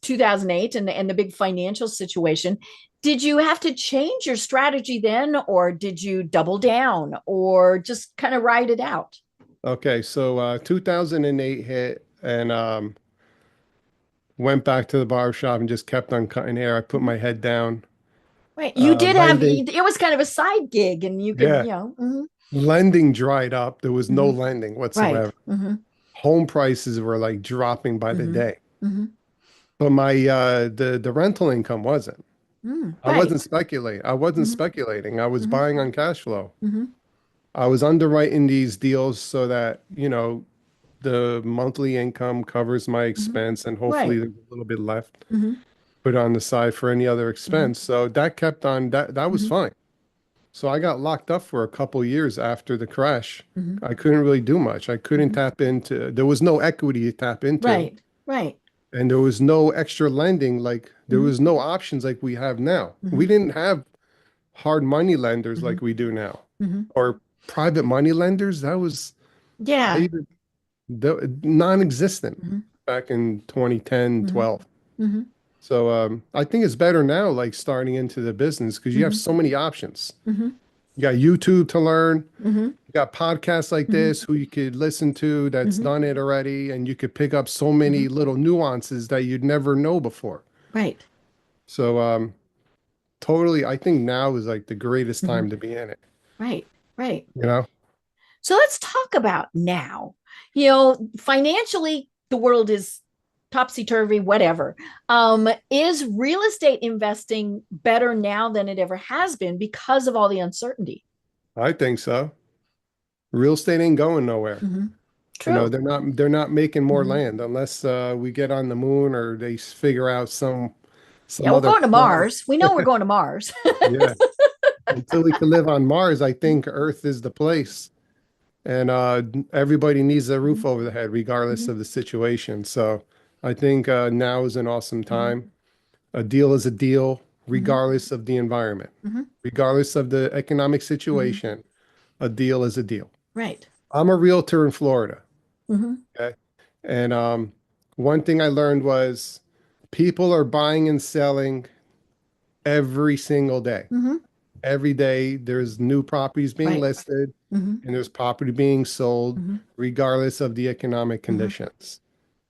S2: 2008 and the big financial situation. Did you have to change your strategy then, or did you double down, or just kind of ride it out?
S3: Okay, so 2008 hit, and went back to the barber shop and just kept on cutting hair. I put
S2: Mhm.
S3: my head down.
S2: Right. You did have,
S3: Lending,
S2: it was kind of a side gig, and you could,
S3: yeah,
S2: mhm,
S3: lending dried up. There was no
S2: mhm,
S3: lending
S2: right.
S3: whatsoever.
S2: Hmm.
S3: Home prices were like dropping by the
S2: Hmm.
S3: day.
S2: Hmm.
S3: But my the rental income wasn't. I
S2: Right.
S3: wasn't speculating. I wasn't
S2: Hmm.
S3: speculating. I was
S2: Hmm.
S3: buying on cash flow.
S2: Hmm.
S3: I was underwriting these deals so that, the monthly income covers my
S2: Hmm.
S3: expense and hopefully
S2: Right.
S3: there's a little bit left
S2: Hmm.
S3: put on the side for any other
S2: Hmm.
S3: expense. So that kept on that was
S2: Hmm.
S3: fine. So I got locked up for a couple years after the crash.
S2: Hmm.
S3: I couldn't really do much. I couldn't
S2: Hmm.
S3: tap into, there was no equity to tap into,
S2: Right. Right.
S3: and there was no extra lending. Like there
S2: Hmm.
S3: was no options like we have now. We
S2: Hmm.
S3: didn't have hard money lenders
S2: Hmm.
S3: like we do now,
S2: Hmm.
S3: or private money lenders. That was I
S2: Yeah.
S3: even non-existent
S2: Hmm.
S3: back in 2010,
S2: Hmm.
S3: 12.
S2: Hmm.
S3: So I think it's better now, like starting into the business because you have
S2: Hmm.
S3: so many options.
S2: Hmm.
S3: You got YouTube to learn.
S2: Hmm.
S3: You got podcasts like
S2: Hmm.
S3: this who you could listen to that's
S2: Hmm.
S3: done it already, and you could pick up so
S2: Hmm.
S3: many little nuances that you'd never know before.
S2: Right.
S3: So totally, I think now is like the greatest
S2: Hmm.
S3: time to be in it,
S2: Right. Right.
S3: you know?
S2: So let's talk about now. Financially, the world is topsy-turvy, whatever. Is real estate investing better now than it ever has been because of all the uncertainty?
S3: I think so. Real estate ain't going nowhere.
S2: Hmm.
S3: You know,
S2: True.
S3: they're not making more
S2: Hmm.
S3: land unless we get on the moon or they figure out
S2: Yeah,
S3: some
S2: we're
S3: other
S2: going to
S3: planet.
S2: Mars. We know we're going to Mars.
S3: Yeah. Until we can live on Mars, I think Earth is the place. And everybody needs a roof
S2: Mhm,
S3: over the head, regardless
S2: mhm,
S3: of the situation. So I think now is an awesome
S2: mhm,
S3: time. A deal is a deal,
S2: mhm,
S3: regardless of the environment,
S2: mhm,
S3: regardless of the economic
S2: mhm.
S3: situation. A deal is a deal.
S2: Right.
S3: I'm a realtor in Florida.
S2: Mhm,
S3: Okay. And one thing I learned was people are buying and selling every single day.
S2: mhm.
S3: Every day there's new properties being
S2: Right.
S3: listed
S2: Mhm,
S3: and there's property being sold,
S2: mhm,
S3: regardless of the economic
S2: mhm.
S3: conditions.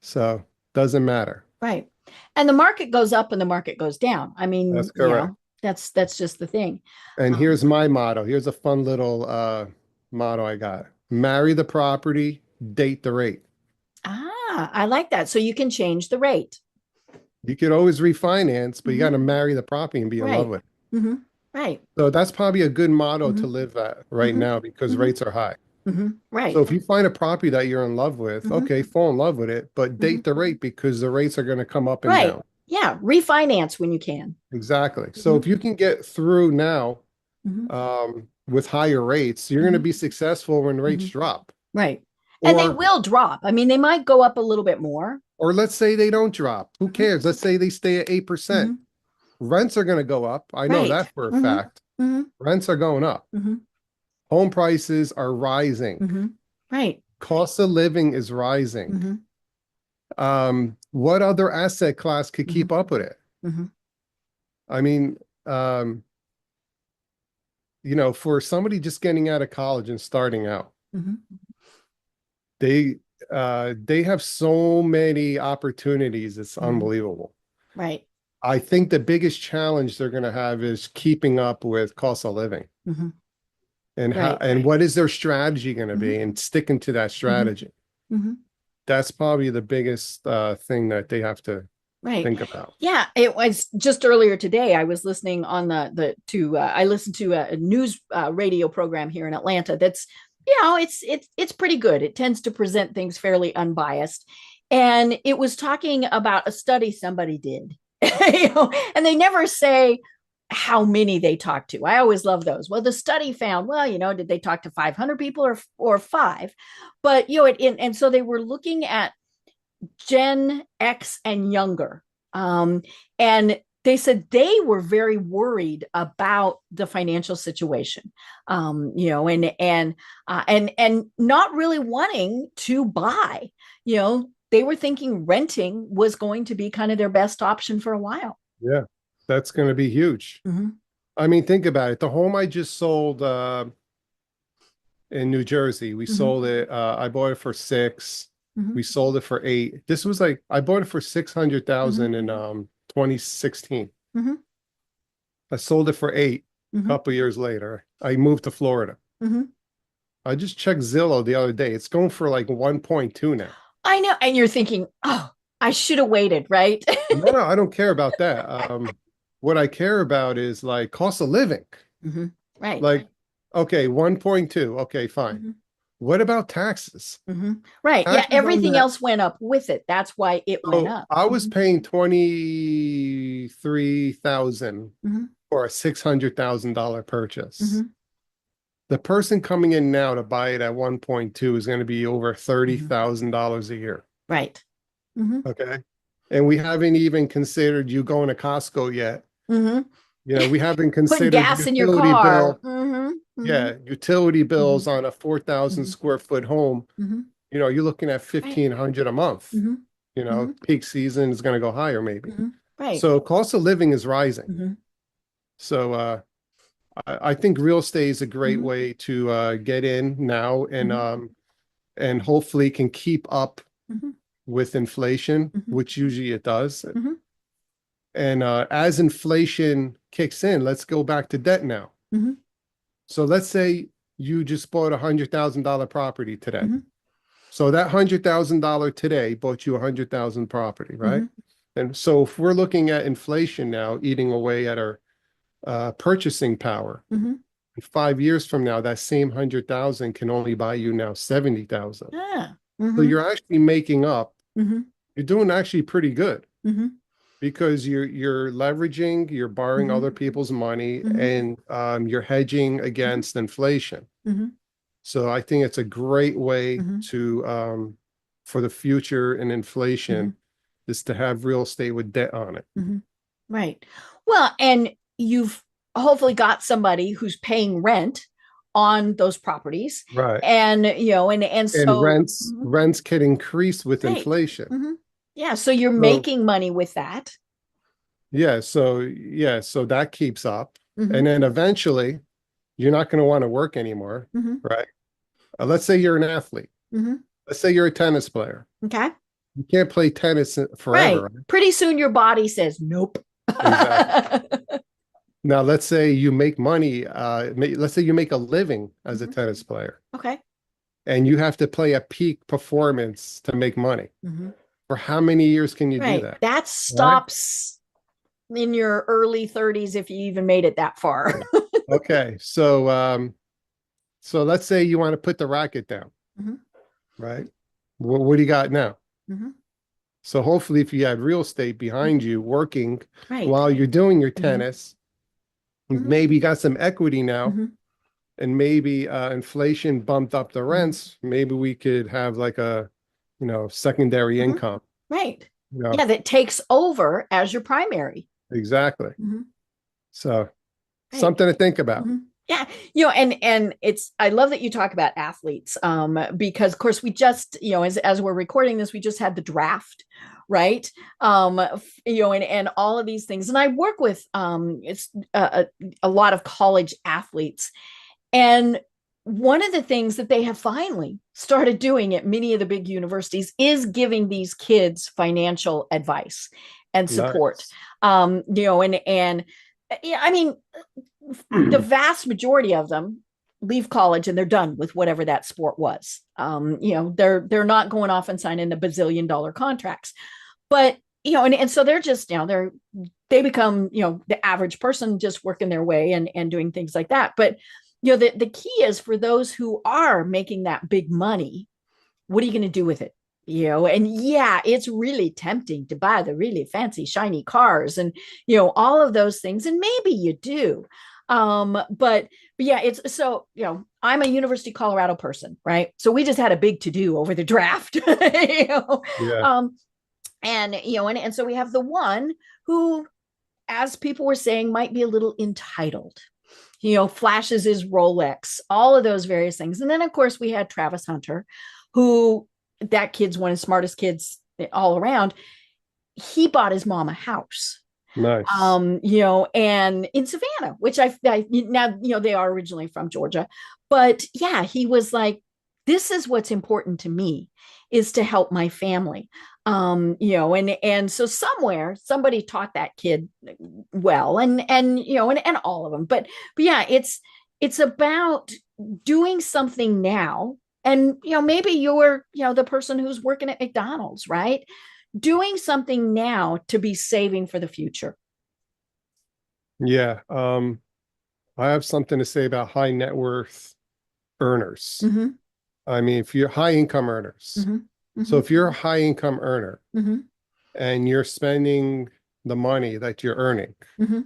S3: So doesn't matter.
S2: Right. And the market goes up and the market goes down. I
S3: That's
S2: mean,
S3: correct.
S2: that's just the thing.
S3: And
S2: Um,
S3: here's my motto. Here's a fun little motto I got. Marry the property, date the rate.
S2: I like that. So you can change the rate.
S3: You could always refinance, but you got
S2: Mhm.
S3: to marry the property and be in love
S2: Right.
S3: with it.
S2: Mhm. Right.
S3: So that's probably a good motto to
S2: Mhm.
S3: live at right
S2: Mhm.
S3: now because
S2: Mhm.
S3: rates are high.
S2: Mhm.
S3: So
S2: Right.
S3: if you find a property that you're in love with,
S2: Mhm.
S3: okay, fall in love with it, but
S2: Mhm.
S3: date the rate because the rates are going to come up and
S2: Right.
S3: down.
S2: Yeah. Refinance when you can.
S3: Exactly. So if
S2: Mhm.
S3: you can get through now
S2: Mhm.
S3: with higher rates, you're going to
S2: Mhm.
S3: be successful when rates
S2: Mhm.
S3: drop.
S2: Right. And they
S3: Or
S2: will drop. I mean, they might go up a little bit more.
S3: or let's say they don't drop. Who
S2: Mhm.
S3: cares? Let's say they stay at 8%.
S2: Mhm.
S3: Rents are going to go up. I know
S2: Right.
S3: that for a
S2: Hmm.
S3: fact.
S2: Hmm.
S3: Rents are going up.
S2: Hmm.
S3: Home prices are rising.
S2: Hmm. Right.
S3: Cost of living is rising.
S2: Hmm.
S3: What other asset class could
S2: Hmm.
S3: keep up with it?
S2: Hmm.
S3: I mean, um, for somebody just getting out of college and starting out,
S2: Hmm.
S3: they they have so many opportunities. It's
S2: Hmm.
S3: unbelievable.
S2: Right.
S3: I think the biggest challenge they're going to have is keeping up with cost of living
S2: Hmm.
S3: and how
S2: Right.
S3: and what is their strategy going to
S2: Hmm.
S3: be and sticking to that
S2: Hmm.
S3: strategy.
S2: Hmm.
S3: That's probably the biggest thing that they have to
S2: Right.
S3: think about.
S2: Yeah. It was just earlier today. I was listening on I listened to a news radio program here in Atlanta. That's, it's pretty good. It tends to present things fairly unbiased. And it was talking about a study somebody did, and they never say how many they talked to. I always love those. Well, the study found, did they talk to 500 people or five? But, and so they were looking at Gen X and younger. And they said they were very worried about the financial situation, and not really wanting to buy. They were thinking renting was going to be kind of their best option for a while.
S3: Yeah, that's going to be huge.
S2: Mm-hmm.
S3: I mean, think about it. The home I just sold in New Jersey, we sold it. I bought it for 6. We sold it for 8. This was like, I bought it for 600,000 in 2016. I sold it for 8 a couple years later. I moved to Florida. I just checked Zillow the other day. It's going for like 1.2 now.
S2: I know. And you're thinking, oh, I should have waited, right?
S3: No, I don't care about that. What I care about is like cost of living.
S2: Right.
S3: Like, okay, 1.2. Okay, fine. What about taxes?
S2: Right.
S3: Taxes
S2: yeah. Everything else went up with it. That's why it went up.
S3: I was paying 23,000 for a $600,000 purchase. The person coming in now to buy it at 1.2 is going to be over $30,000 a year.
S2: Right.
S3: Okay. And we haven't even considered you going to Costco yet. We haven't considered
S2: putting gas in your car.
S3: Yeah, utility bills on a 4,000 square foot home. You're looking at 1,500 a month. Peak season is going to go higher maybe.
S2: Right.
S3: So cost of living is rising. So I think real estate is a great way to get in now and hopefully can keep up with inflation, which usually it does. And as inflation kicks in, let's go back to debt now. So let's say you just bought $100,000 property today. So that $100,000 today bought you $100,000 property, right? And so if we're looking at inflation now eating away at our purchasing power, in 5 years from now, that same 100,000 can only buy you now 70,000. So you're actually making up. You're doing actually pretty good. Because you're leveraging, you're borrowing other people's money, and you're hedging against inflation. So I think it's a great way to for the future in inflation is to have real estate with debt on it.
S2: Right. Well, and you've hopefully got somebody who's paying rent on those properties,
S3: right?
S2: And and so
S3: rents can increase with inflation.
S2: Yeah, so you're making money with that.
S3: Yeah, so that keeps up. And then eventually you're not going to want to work anymore, right? Let's say you're an athlete. Let's say you're a tennis player.
S2: Okay.
S3: You can't play tennis forever.
S2: Right. Pretty soon your body says nope.
S3: Exactly. Now, let's say you make money. Let's say you make a living as a tennis player.
S2: Okay.
S3: And you have to play a peak performance to make money. For how many years can you do that?
S2: That stops in your early 30s if you even made it that far.
S3: Okay. So let's say you want to put the racket down, right? What do you got now? So hopefully if you had real estate behind you working while you're doing your tennis, maybe you got some equity now, and maybe inflation bumped up the rents. Maybe we could have like a secondary income.
S2: Right. Yeah, that takes over as your primary.
S3: Exactly. So something to think about.
S2: Yeah. And I love that you talk about athletes, because of course we just, as we're recording this, we just had the draft, right? And all of these things. And I work with, it's a lot of college athletes, and one of the things that they have finally started doing at many of the big universities is giving these kids financial advice and support. Nice. I mean, the vast majority of them leave college and they're done with whatever that sport was. They're not going off and signing the bazillion-dollar contracts. But and so they're just, they become, the average person just working their way and doing things like that. But, the key is for those who are making that big money, what are you going to do with it? And yeah, it's really tempting to buy the really fancy, shiny cars and, all of those things. And maybe you do. But yeah, it's so, I'm a University of Colorado person, right? So we just had a big to do over the draft,
S3: Yeah.
S2: and so we have the one who, as people were saying, might be a little entitled, flashes his Rolex, all of those various things. And then, of course, we had Travis Hunter, who, that kid's one of the smartest kids all around. He bought his mom a house.
S3: Nice.
S2: And in Savannah, which I now, they are originally from Georgia, but yeah, he was like, this is what's important to me, is to help my family. And so somewhere somebody taught that kid well, and all of them, but yeah, it's about doing something now. And, maybe you're, the person who's working at McDonald's, right? Doing something now to be saving for the future.
S3: Yeah. I have something to say about high net worth earners.
S2: Mm-hmm.
S3: I mean, if you're high income earners.
S2: Mm-hmm. Mm-hmm.
S3: So if you're a high income earner
S2: mm-hmm.
S3: and you're spending the money that you're earning
S2: mm-hmm.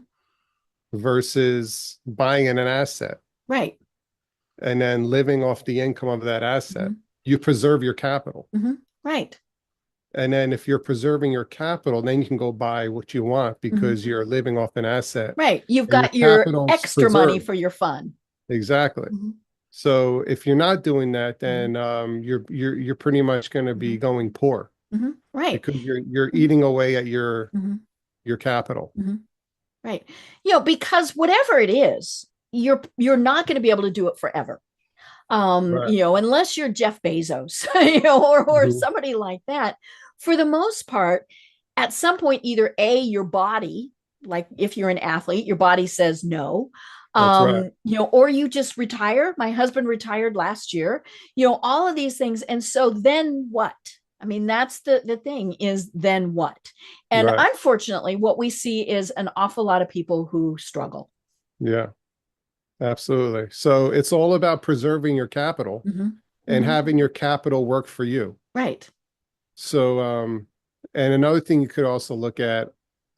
S3: versus buying an asset,
S2: right,
S3: and then living off the income of that asset,
S2: mm-hmm.
S3: you preserve your capital.
S2: Mm-hmm. right.
S3: And then if you're preserving your capital, then you can go buy what you want because
S2: mm-hmm.
S3: you're living off an asset.
S2: Right. You've
S3: and
S2: got your
S3: capital's
S2: extra money
S3: preserved.
S2: for your fun.
S3: Exactly.
S2: Mm-hmm.
S3: So if you're not doing that, then
S2: mm-hmm.
S3: you're pretty much going to be
S2: mm-hmm.
S3: going poor.
S2: Mm-hmm. Right.
S3: Because you're eating away at your capital.
S2: Mm-hmm. Right. Because whatever it is, you're not going to be able to do it forever.
S3: Right.
S2: Unless you're Jeff Bezos, or somebody like that. For the most part, at some point, either your body, like if you're an athlete, your body says no.
S3: That's right.
S2: Or you just retire. My husband retired last year, all of these things. And so then what? I mean, that's the thing, is then what? And
S3: Right.
S2: unfortunately, what we see is an awful lot of people who struggle.
S3: Yeah, absolutely. So it's all about preserving your capital and having your capital work for you.
S2: Right.
S3: So, and another thing you could also look at,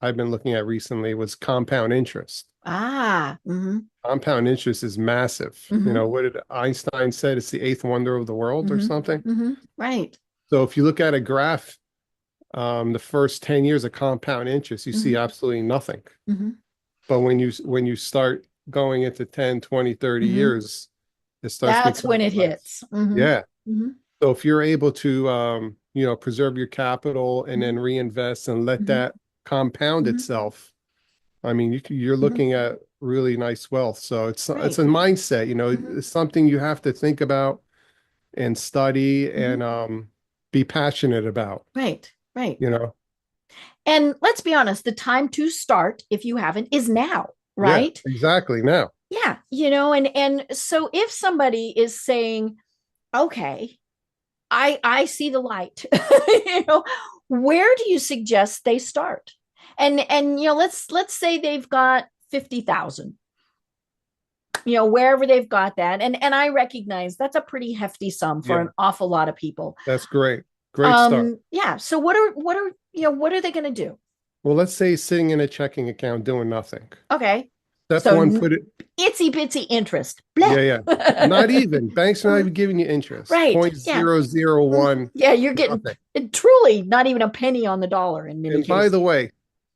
S3: I've been looking at recently, was compound interest. Compound interest is massive. What did Einstein said? It's the eighth wonder of the world or something.
S2: Right.
S3: So if you look at a graph, the first 10 years of compound interest, you see absolutely nothing. But when you start going into 10, 20, 30 years, it starts.
S2: That's when it hits.
S3: Yeah. So if you're able to, preserve your capital and then reinvest and let that compound itself, I mean, you're looking at really nice wealth. So it's a mindset, it's something you have to think about and study and be passionate about.
S2: Right. Right.
S3: And
S2: let's be honest, the time to start, if you haven't, is now, right?
S3: Yeah, exactly, now.
S2: Yeah. And so if somebody is saying, okay, I see the light, where do you suggest they start? And let's say they've got 50,000, wherever they've got that. And I recognize that's a pretty hefty sum for an awful lot of people.
S3: That's great. Great start.
S2: Yeah. So what are they going to do?
S3: Well, let's say sitting in a checking account doing nothing.
S2: Okay.
S3: Step one, put it
S2: itsy bitsy interest. Blah.
S3: Yeah. Not even. Banks are not even giving you interest.
S2: Right.
S3: 0.001.
S2: Yeah, you're getting truly not even a penny on the dollar in many
S3: and
S2: cases.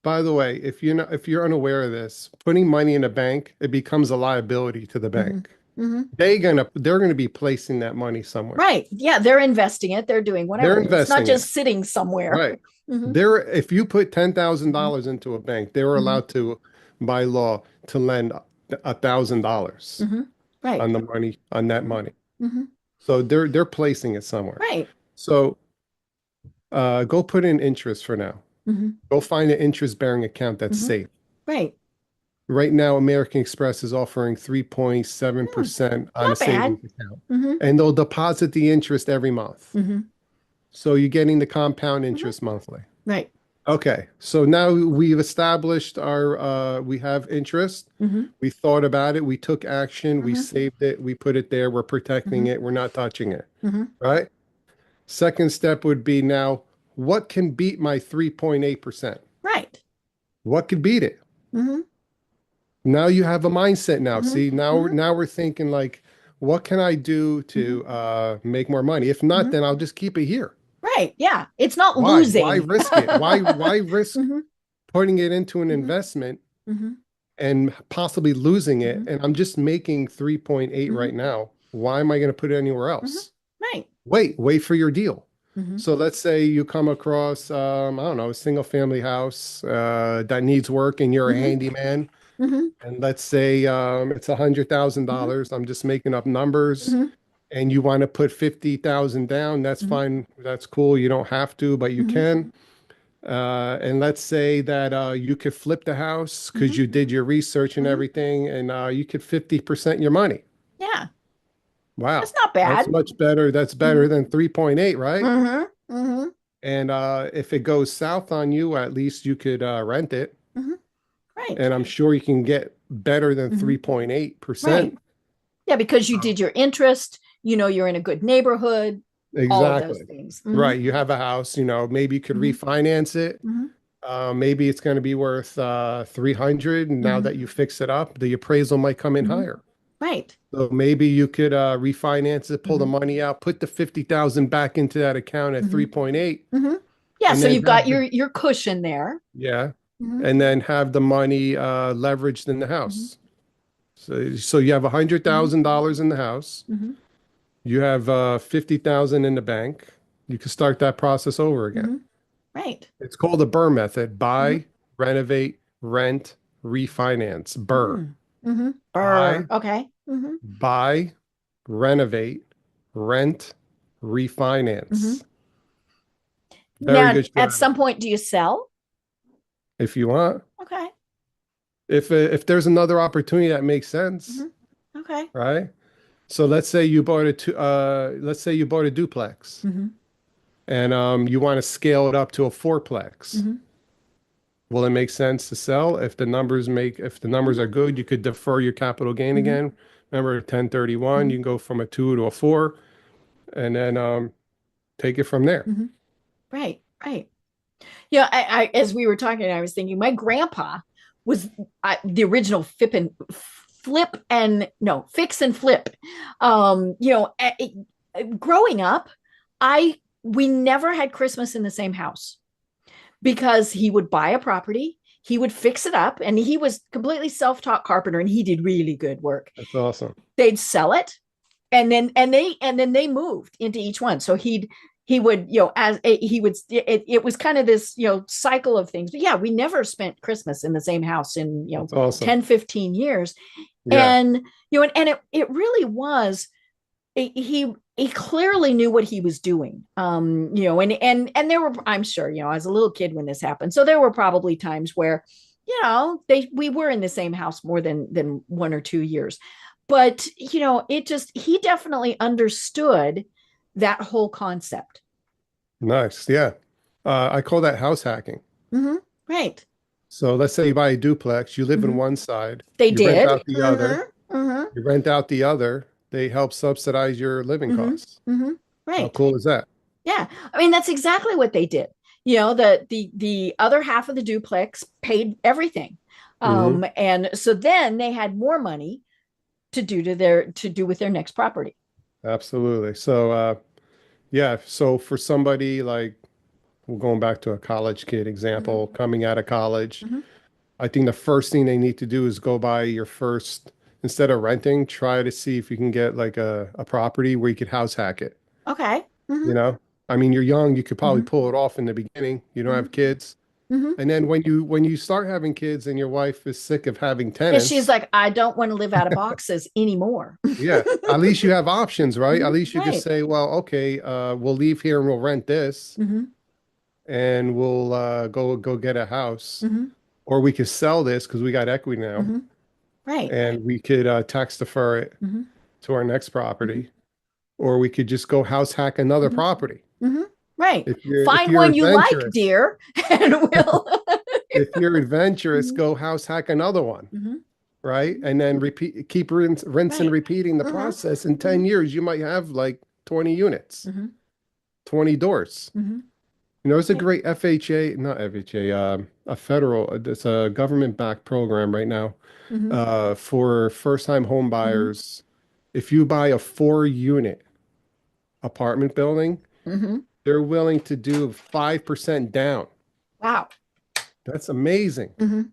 S3: By the way, if you're unaware of this, putting money in a bank, it becomes a liability to the bank. They're gonna be placing that money somewhere.
S2: Right. Yeah, they're investing it. They're doing whatever. It's not just sitting somewhere.
S3: Right. If you put $10,000 into a bank, they were allowed to, by law, to lend $1,000
S2: right.
S3: on that money. So they're placing it somewhere.
S2: Right.
S3: So go put in interest for now. Go find an interest-bearing account that's safe.
S2: Right.
S3: Right now, American Express is offering 3.7% on a savings account. And they'll deposit the interest every month. So you're getting the compound interest monthly.
S2: Right.
S3: Okay, so now we've established we have interest.
S2: Mm-hmm.
S3: We thought about it. We took action. We
S2: Mm-hmm.
S3: saved it. We put it there. We're protecting
S2: Mm-hmm.
S3: it. We're not touching it.
S2: Mm-hmm.
S3: Right? Second step would be now, what can beat my 3.8%?
S2: Right.
S3: What could beat it?
S2: Mm-hmm.
S3: Now you have a mindset now.
S2: Mm-hmm.
S3: See, now
S2: Mm-hmm.
S3: now we're thinking like, what can I do
S2: Mm-hmm.
S3: to make more money? If not,
S2: Mm-hmm.
S3: then I'll just keep it here.
S2: Right. Yeah. It's not
S3: Why? Why
S2: losing.
S3: risk it? Why risk
S2: Mm-hmm.
S3: putting it into an
S2: Mm-hmm.
S3: investment
S2: Mm-hmm.
S3: and possibly losing it?
S2: Mm-hmm.
S3: And I'm just making 3.8
S2: Mm-hmm.
S3: right now. Why am I going to put it anywhere
S2: Mm-hmm.
S3: else?
S2: Right.
S3: Wait for your deal.
S2: Mm-hmm.
S3: So let's say you come across, I don't know, a single family house that needs work and you're a
S2: Mm-hmm.
S3: handyman.
S2: Mm-hmm.
S3: And let's say it's
S2: Mm-hmm.
S3: $100,000. I'm just making up numbers.
S2: Mm-hmm.
S3: And you want to put 50,000 down. That's
S2: Mm-hmm.
S3: fine. That's cool. You don't have to, but you
S2: Mm-hmm.
S3: can. And let's say that you could flip the house
S2: Mm-hmm.
S3: because you did your research and
S2: Mm-hmm.
S3: everything, and you could 50% your money.
S2: Yeah.
S3: Wow.
S2: That's not bad.
S3: That's much better. That's
S2: Mm-hmm.
S3: better than 3.8, right?
S2: Mm-hmm. Mm-hmm.
S3: And if it goes south on you, at least you could rent it.
S2: Mm-hmm. Right.
S3: And I'm sure you can get better than
S2: Mm-hmm.
S3: 3.8%.
S2: Right. Yeah, because you did your interest, you're in a good neighborhood, all of those
S3: Exactly.
S2: things. Mm-hmm.
S3: Right. You have a house, maybe you could
S2: Mm-hmm.
S3: refinance it.
S2: Mm-hmm.
S3: Maybe it's going to be worth 300. And now
S2: Mm-hmm.
S3: that you fix it up, the appraisal might come in
S2: Mm-hmm.
S3: higher.
S2: Right.
S3: So maybe you could refinance it, pull the
S2: Mm-hmm.
S3: money out, put the 50,000 back into that account at
S2: Mm-hmm.
S3: 3.8,
S2: Mm-hmm. Yeah,
S3: and
S2: so
S3: then
S2: you've got
S3: have
S2: your cushion there.
S3: yeah,
S2: Mm-hmm.
S3: and then have the money leveraged in the
S2: Mm-hmm.
S3: house. So you have
S2: Mm-hmm.
S3: $100,000 in the house.
S2: Mm-hmm.
S3: You have 50,000 in the bank. You can start that process over again.
S2: Mm-hmm. Right.
S3: It's called the BRRRR method:
S2: Mm-hmm.
S3: buy, renovate, rent, refinance. BRRRR.
S2: Mm-hmm. Mm-hmm.
S3: Buy,
S2: Burr. Okay. Mm-hmm.
S3: buy, renovate, rent,
S2: Mm-hmm.
S3: refinance. Very
S2: Now,
S3: good
S2: at
S3: strategy.
S2: some point, do you sell?
S3: If you want.
S2: Okay.
S3: If there's another opportunity that makes sense,
S2: Mm-hmm. Okay.
S3: right? So let's say you bought a duplex
S2: Mm-hmm.
S3: and you want to scale it up to a fourplex.
S2: Mm-hmm.
S3: Will it make sense to sell if the numbers are good, you could defer your capital gain
S2: Mm-hmm.
S3: again. Remember 1031,
S2: Mm-hmm.
S3: you can go from a 2 to a 4 and then take it from there.
S2: Mm-hmm. Right. Right. Yeah, as we were talking, I was thinking my grandpa was the original flip and no fix and flip. Growing up, I we never had Christmas in the same house because he would buy a property, he would fix it up, and he was completely self-taught carpenter, and he did really good work.
S3: That's awesome.
S2: They'd sell it, and then they moved into each one. So he would as he would it was kind of this cycle of things. But yeah, we never spent Christmas in the same house in
S3: That's awesome.
S2: 10-15 years.
S3: Yeah.
S2: And it really was he clearly knew what he was doing. And there were, I'm sure, I was a little kid when this happened, so there were probably times where we were in the same house more than 1 or 2 years. But he definitely understood that whole concept.
S3: Nice. Yeah. I call that house hacking.
S2: Mm-hmm. Right.
S3: So let's say you buy a duplex, you live in
S2: Mm-hmm.
S3: one side,
S2: They
S3: you rent
S2: did.
S3: out the other,
S2: Mm-hmm. Mm-hmm.
S3: you rent out the other, they help subsidize your living
S2: Mm-hmm.
S3: costs.
S2: Mm-hmm.
S3: How
S2: Right.
S3: cool is that?
S2: Yeah. I mean, that's exactly what they did. The other half of the duplex paid everything.
S3: Hmm.
S2: And so then they had more money to do with their next property.
S3: Absolutely. So yeah, so for somebody like we're going back to a college kid
S2: Mm-hmm.
S3: example, coming out of college,
S2: Mm-hmm.
S3: I think the first thing they need to do is go buy your first, instead of renting, try to see if you can get like a property where you could house hack it.
S2: Okay.
S3: You
S2: Mm-hmm.
S3: know, I mean, you're young, you could probably
S2: Mm-hmm.
S3: pull it off in the beginning. You don't
S2: Mm-hmm.
S3: have kids.
S2: Mm-hmm.
S3: And then when you start having kids and your wife is sick of having
S2: Yeah, she's
S3: tenants,
S2: like, I don't want to live out of boxes anymore.
S3: yeah, at least you have options, right?
S2: Mm-hmm.
S3: At least you could
S2: Right.
S3: say, well, okay, we'll leave here and we'll rent this
S2: Mm-hmm.
S3: and we'll go get a house,
S2: Mm-hmm.
S3: or we could sell this because we got equity now
S2: Mm-hmm. Right.
S3: and we could tax defer it
S2: Mm-hmm.
S3: to our next
S2: Mm-hmm.
S3: property, or we could just go house hack another
S2: Mm-hmm.
S3: property.
S2: Mm-hmm. Right.
S3: If
S2: Find
S3: you're
S2: one you like,
S3: adventurous,
S2: dear, and we'll.
S3: if you're adventurous,
S2: Mhm,
S3: go house hack another one,
S2: mhm,
S3: right? And then keep rinse and
S2: right.
S3: repeating the
S2: Mhm,
S3: process. In 10
S2: mhm,
S3: years, you might have like 20 units,
S2: mhm,
S3: 20 doors.
S2: mhm.
S3: It's a
S2: Right.
S3: great FHA, not FHA, a federal, it's a government-backed program right now,
S2: Mhm,
S3: for first-time home
S2: mhm,
S3: buyers. If you buy a 4-unit apartment building,
S2: mhm.
S3: they're willing to do 5% down.
S2: Wow.
S3: That's amazing.
S2: Mhm,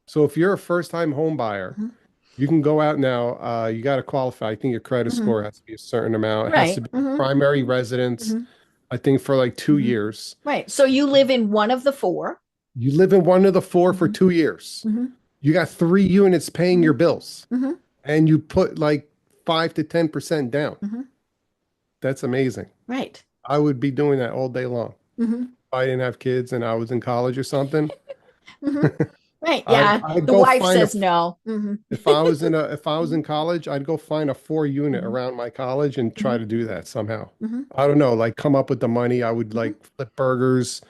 S3: So if you're a first-time home buyer,
S2: mhm,
S3: you can go out now. You got to qualify. I think your credit
S2: mhm.
S3: score has to be a certain amount. It has to
S2: Right.
S3: be
S2: Mhm,
S3: primary residence,
S2: mhm,
S3: I think, for like 2
S2: mhm.
S3: years.
S2: Right. So you live in one of the four.
S3: You live in one of the four for
S2: Mhm,
S3: 2 years.
S2: mhm,
S3: You got 3 units paying your
S2: mhm,
S3: bills,
S2: mhm,
S3: and you put like 5 to 10% down.
S2: mhm.
S3: That's amazing.
S2: Right.
S3: I would be doing that all day long.
S2: Mhm,
S3: If I didn't have kids and I was in college or something,
S2: mhm. Right.
S3: I'd
S2: Yeah.
S3: I'd
S2: The
S3: go
S2: wife
S3: find a
S2: says no. Mhm,
S3: if I was in college, I'd go find a 4 unit
S2: mhm,
S3: around my college and try
S2: mhm,
S3: to do that somehow.
S2: mhm,
S3: I don't know, like come up with the money. I would
S2: mhm.
S3: like flip burgers.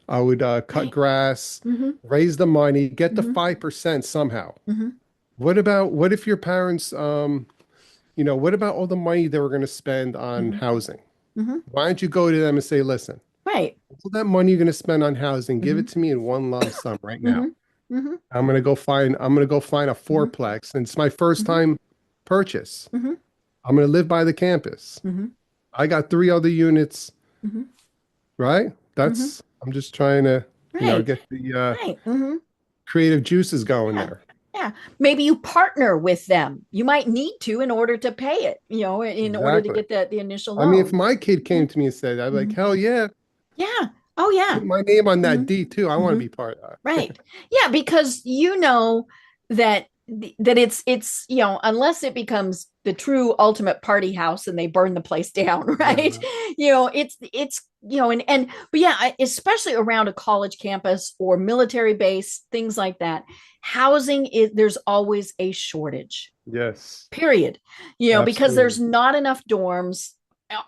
S3: I would cut
S2: Right.
S3: grass,
S2: Mhm,
S3: raise the money, get the
S2: mhm,
S3: 5% somehow.
S2: mhm,
S3: What if your parents, what about all the money they were going to spend on
S2: mhm,
S3: housing?
S2: mhm.
S3: Why don't you go to them and say, listen,
S2: Right.
S3: all that money you're going to spend on housing, give it
S2: Mhm,
S3: to me in one lump sum right now.
S2: mhm, mhm,
S3: I'm gonna go find a
S2: mhm,
S3: fourplex, and it's my first
S2: mhm,
S3: time purchase.
S2: mhm,
S3: I'm gonna live by the campus.
S2: mhm,
S3: I got 3 other units,
S2: mhm,
S3: right?
S2: mhm.
S3: I'm just trying to,
S2: Right.
S3: get the
S2: Right. Mhm.
S3: creative juices going
S2: Yeah.
S3: there.
S2: Yeah. Maybe you partner with them. You might need to in order to pay it, in order to
S3: Exactly.
S2: get the initial
S3: I mean, if
S2: loan.
S3: my kid
S2: Mhm,
S3: came to me and said, I'd be like,
S2: mhm.
S3: hell yeah,
S2: Yeah. Oh, yeah.
S3: put my name on that
S2: Mhm,
S3: D too. I want to
S2: mhm.
S3: be part of that.
S2: Right. Yeah, because you know that that it's unless it becomes the true ultimate party house and they burn the place down, right?
S3: Yeah.
S2: It's and but yeah, especially around a college campus or military base, things like that. Housing is there's always a shortage.
S3: Yes,
S2: Period. Because there's
S3: absolutely.
S2: not enough dorms.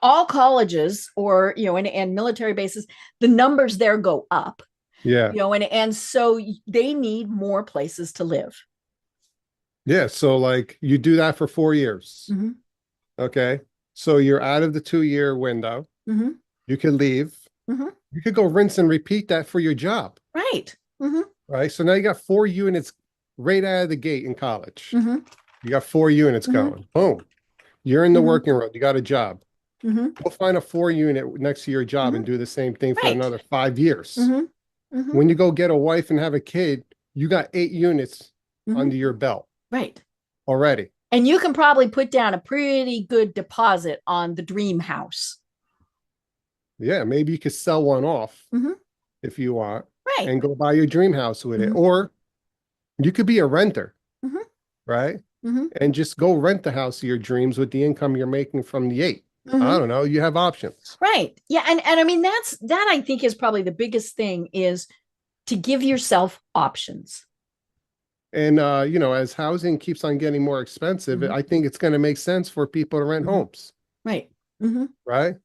S2: All colleges or and military bases, the numbers there go up,
S3: Yeah.
S2: and so they need more places to live.
S3: Yeah. So like you do that for 4 years.
S2: Mm-hmm.
S3: Okay. So you're out of the 2 year window.
S2: Mm-hmm.
S3: You could leave.
S2: Mm-hmm.
S3: You could go rinse and repeat that for your job,
S2: Right. Mm-hmm.
S3: right? So now you got 4 units right out of the gate in college.
S2: Mm-hmm.
S3: You got 4 units
S2: Mm-hmm.
S3: going. Boom. You're in the
S2: Mm-hmm.
S3: working world. You got a job.
S2: Mm-hmm.
S3: Go find a 4 unit next to your job
S2: Mm-hmm.
S3: and do the same thing for
S2: Right.
S3: another 5 years.
S2: Mm-hmm. Mm-hmm.
S3: When you go get a wife and have a kid, you got 8 units
S2: Mm-hmm.
S3: under your belt
S2: Right.
S3: already.
S2: And you can probably put down a pretty good deposit on the dream house.
S3: Yeah, maybe you could sell one off
S2: Mm-hmm.
S3: if you want
S2: Right.
S3: and go buy your dream house with it.
S2: Mm-hmm.
S3: Or you could be a renter,
S2: Mm-hmm.
S3: right?
S2: Mm-hmm.
S3: And just go rent the house of your dreams with the income you're making from the 8. I
S2: Mm-hmm.
S3: don't know. You have options.
S2: Right. Yeah. And I mean, that I think is probably the biggest thing is to give yourself options.
S3: And as housing keeps on getting more expensive,
S2: Mm-hmm.
S3: I think it's going to make sense for people to rent
S2: Mm-hmm.
S3: homes,
S2: Right. Mm-hmm.
S3: right?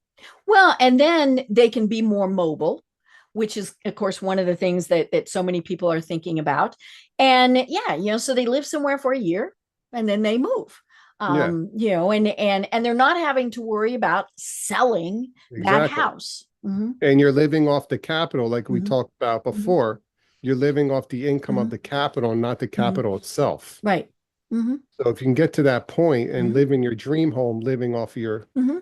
S2: Well, and then they can be more mobile, which is, of course, one of the things that so many people are thinking about. And yeah, so they live somewhere for a year and then they move.
S3: Yeah,
S2: And they're not having to worry about selling that
S3: exactly.
S2: house. Mm-hmm.
S3: And you're living off the capital, like we
S2: Mm-hmm.
S3: talked about
S2: Mm-hmm.
S3: before. You're living off the income of
S2: Mm-hmm.
S3: the capital, not the
S2: Mm-hmm.
S3: capital itself.
S2: Right. Mm-hmm.
S3: So if you can get to that point and
S2: Mm-hmm.
S3: live in your dream home, living off
S2: Mm-hmm.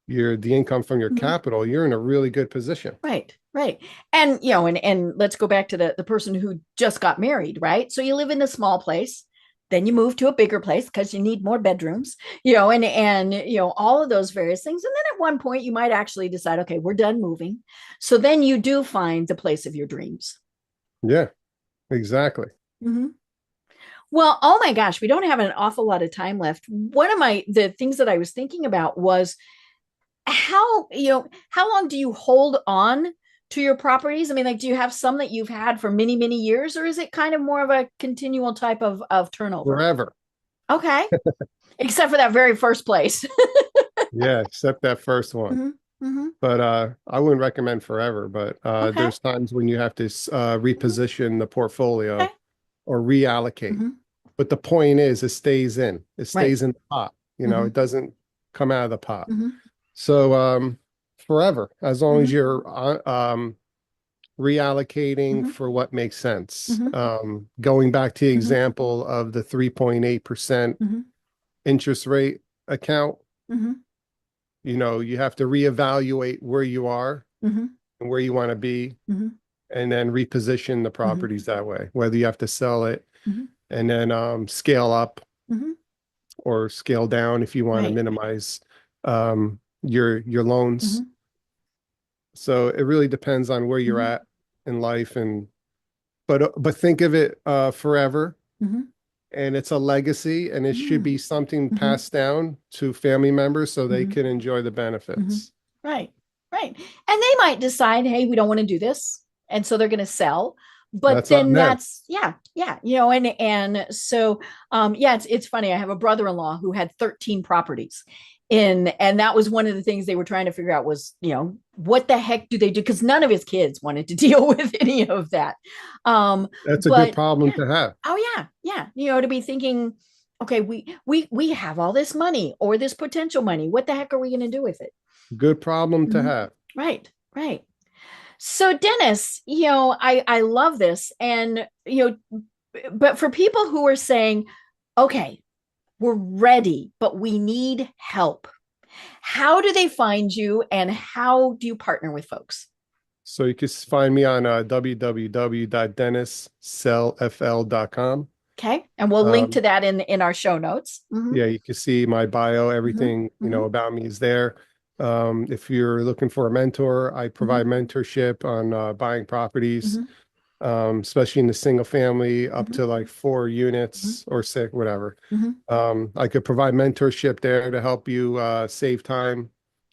S3: the income from your
S2: Mm-hmm.
S3: capital, you're in a really good position.
S2: Right, right. And and let's go back to the person who just got married, right? So you live in a small place, then you move to a bigger place because you need more bedrooms, and all of those various things. And then at one point you might actually decide, okay, we're done moving. So then you do find the place of your dreams.
S3: Yeah, exactly.
S2: Mm-hmm. Well, oh my gosh, we don't have an awful lot of time left. One of the things that I was thinking about was how long do you hold on to your properties? I mean, like, do you have some that you've had for many, many years, or is it kind of more of a continual type of turnover?
S3: Forever.
S2: Okay. Except for that very first place.
S3: Yeah, except that first one.
S2: Hmm.
S3: But I wouldn't recommend forever. But
S2: Okay.
S3: there's times when you have to reposition the portfolio
S2: Okay.
S3: or reallocate. But the point is, it stays in. It
S2: Right.
S3: stays in the pot. It doesn't come out of the pot.
S2: Mhm.
S3: So forever, as long as
S2: Mhm.
S3: you're reallocating
S2: Mhm.
S3: for what makes sense.
S2: Mhm.
S3: Going back to the
S2: Mhm.
S3: example of the 3.8%
S2: Mhm.
S3: interest rate account,
S2: Mhm.
S3: you have to reevaluate where you are
S2: Mhm.
S3: and where you want to be,
S2: Mhm.
S3: and then reposition the
S2: Mhm.
S3: properties that way, whether you have to sell it
S2: Mhm.
S3: and then scale up
S2: Mhm.
S3: or scale down if you want to
S2: Right.
S3: minimize your loans.
S2: Mhm.
S3: So it really depends on where you're
S2: Mhm.
S3: at in life, and but think of it forever,
S2: Mhm.
S3: and it's a legacy, and it should
S2: Mm.
S3: be something
S2: Mhm.
S3: passed down to family members so they
S2: Mhm.
S3: can enjoy the
S2: Mhm.
S3: benefits.
S2: Right. Right. And they might decide, hey, we don't want to do this. And so they're going to sell. But
S3: That's on
S2: then
S3: them.
S2: that's yeah, and so yeah, it's funny. I have a brother-in-law who had 13 properties and that was one of the things they were trying to figure out was, what the heck do they do? Because none of his kids wanted to deal with any of that.
S3: That's a good
S2: But
S3: problem
S2: yeah,
S3: to have.
S2: oh yeah, to be thinking, okay, we have all this money or this potential money. What the heck are we going to do with it?
S3: Good problem to
S2: Mhm.
S3: have.
S2: Right, right. So Dennis, I love this, and but for people who are saying, okay, we're ready, but we need help. How do they find you, and how do you partner with folks?
S3: So you can find me on www.dennissellfl.com.
S2: Okay, and we'll link to
S3: Um,
S2: that in our show notes.
S3: yeah, you can see my bio,
S2: Mhm,
S3: everything,
S2: mhm,
S3: about me is there. If you're looking for a mentor, I provide
S2: mhm,
S3: mentorship on buying properties,
S2: mhm,
S3: especially in the single family up
S2: mhm,
S3: to like 4 units
S2: mhm,
S3: or six, whatever.
S2: mhm,
S3: I could provide mentorship there to help you save time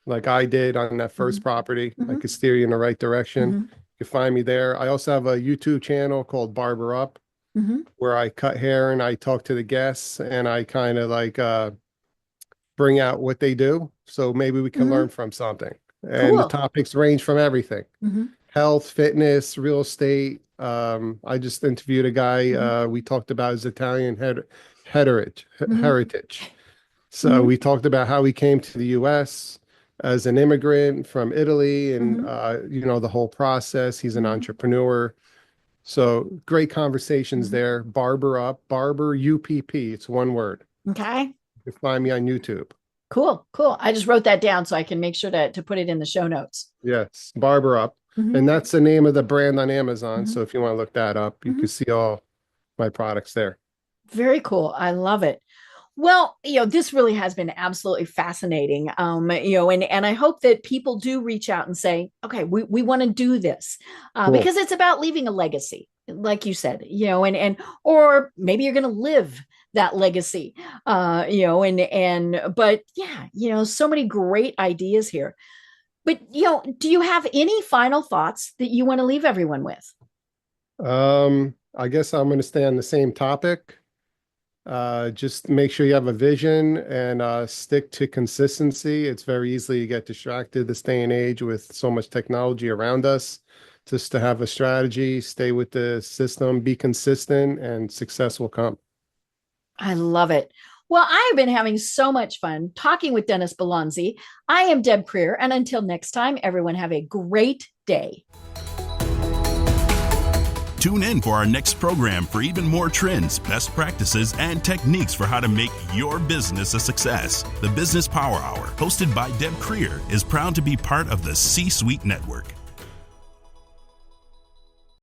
S3: like I did on that first
S2: mhm,
S3: property. I
S2: mhm,
S3: could steer you in the right direction.
S2: mhm,
S3: You can find me there. I also have a YouTube channel called Barber Up,
S2: mhm,
S3: where I cut hair and I talk to the guests and I kind of like bring out what they do. So maybe we can learn
S2: mhm.
S3: from something. And the
S2: Cool.
S3: topics range from everything:
S2: Mhm,
S3: health, fitness, real estate. I just interviewed a guy.
S2: mhm,
S3: We talked about his Italian heritage.
S2: mhm,
S3: Heritage. So
S2: mhm,
S3: we talked about how he came to the U.S. as an immigrant from Italy, and
S2: mhm,
S3: the whole process. He's an
S2: mhm,
S3: entrepreneur. So great conversations
S2: mhm.
S3: there. Barber Up, Barber UPP. It's one word.
S2: Okay.
S3: You can find me on YouTube.
S2: Cool, cool. I just wrote that down so I can make sure to put it in the show notes.
S3: Yes, Barber Up.
S2: Mhm,
S3: And that's the name of the brand on Amazon.
S2: mhm,
S3: So if you want to look that up, you can
S2: mhm.
S3: see all my products there.
S2: Very cool. I love it. Well, this really has been absolutely fascinating. And I hope that people do reach out and say, okay, we want to do this
S3: Cool.
S2: because it's about leaving a legacy, like you said, and or maybe you're going to live that legacy, but yeah, so many great ideas here. But, do you have any final thoughts that you want to leave everyone with?
S3: I guess I'm going to stay on the same topic. Just make sure you have a vision and stick to consistency. It's very easy to get distracted this day and age with so much technology around us. Just to have a strategy, stay with the system, be consistent, and success will come.
S2: I love it. Well, I have been having so much fun talking with Dennis Balonze. I am Deb Creer, and until next time, everyone have a great day.
S1: Tune in for our next program for even more trends, best practices, and techniques for how to make your business a success. The Business Power Hour, hosted by Deb Creer, is proud to be part of the C-Suite Network.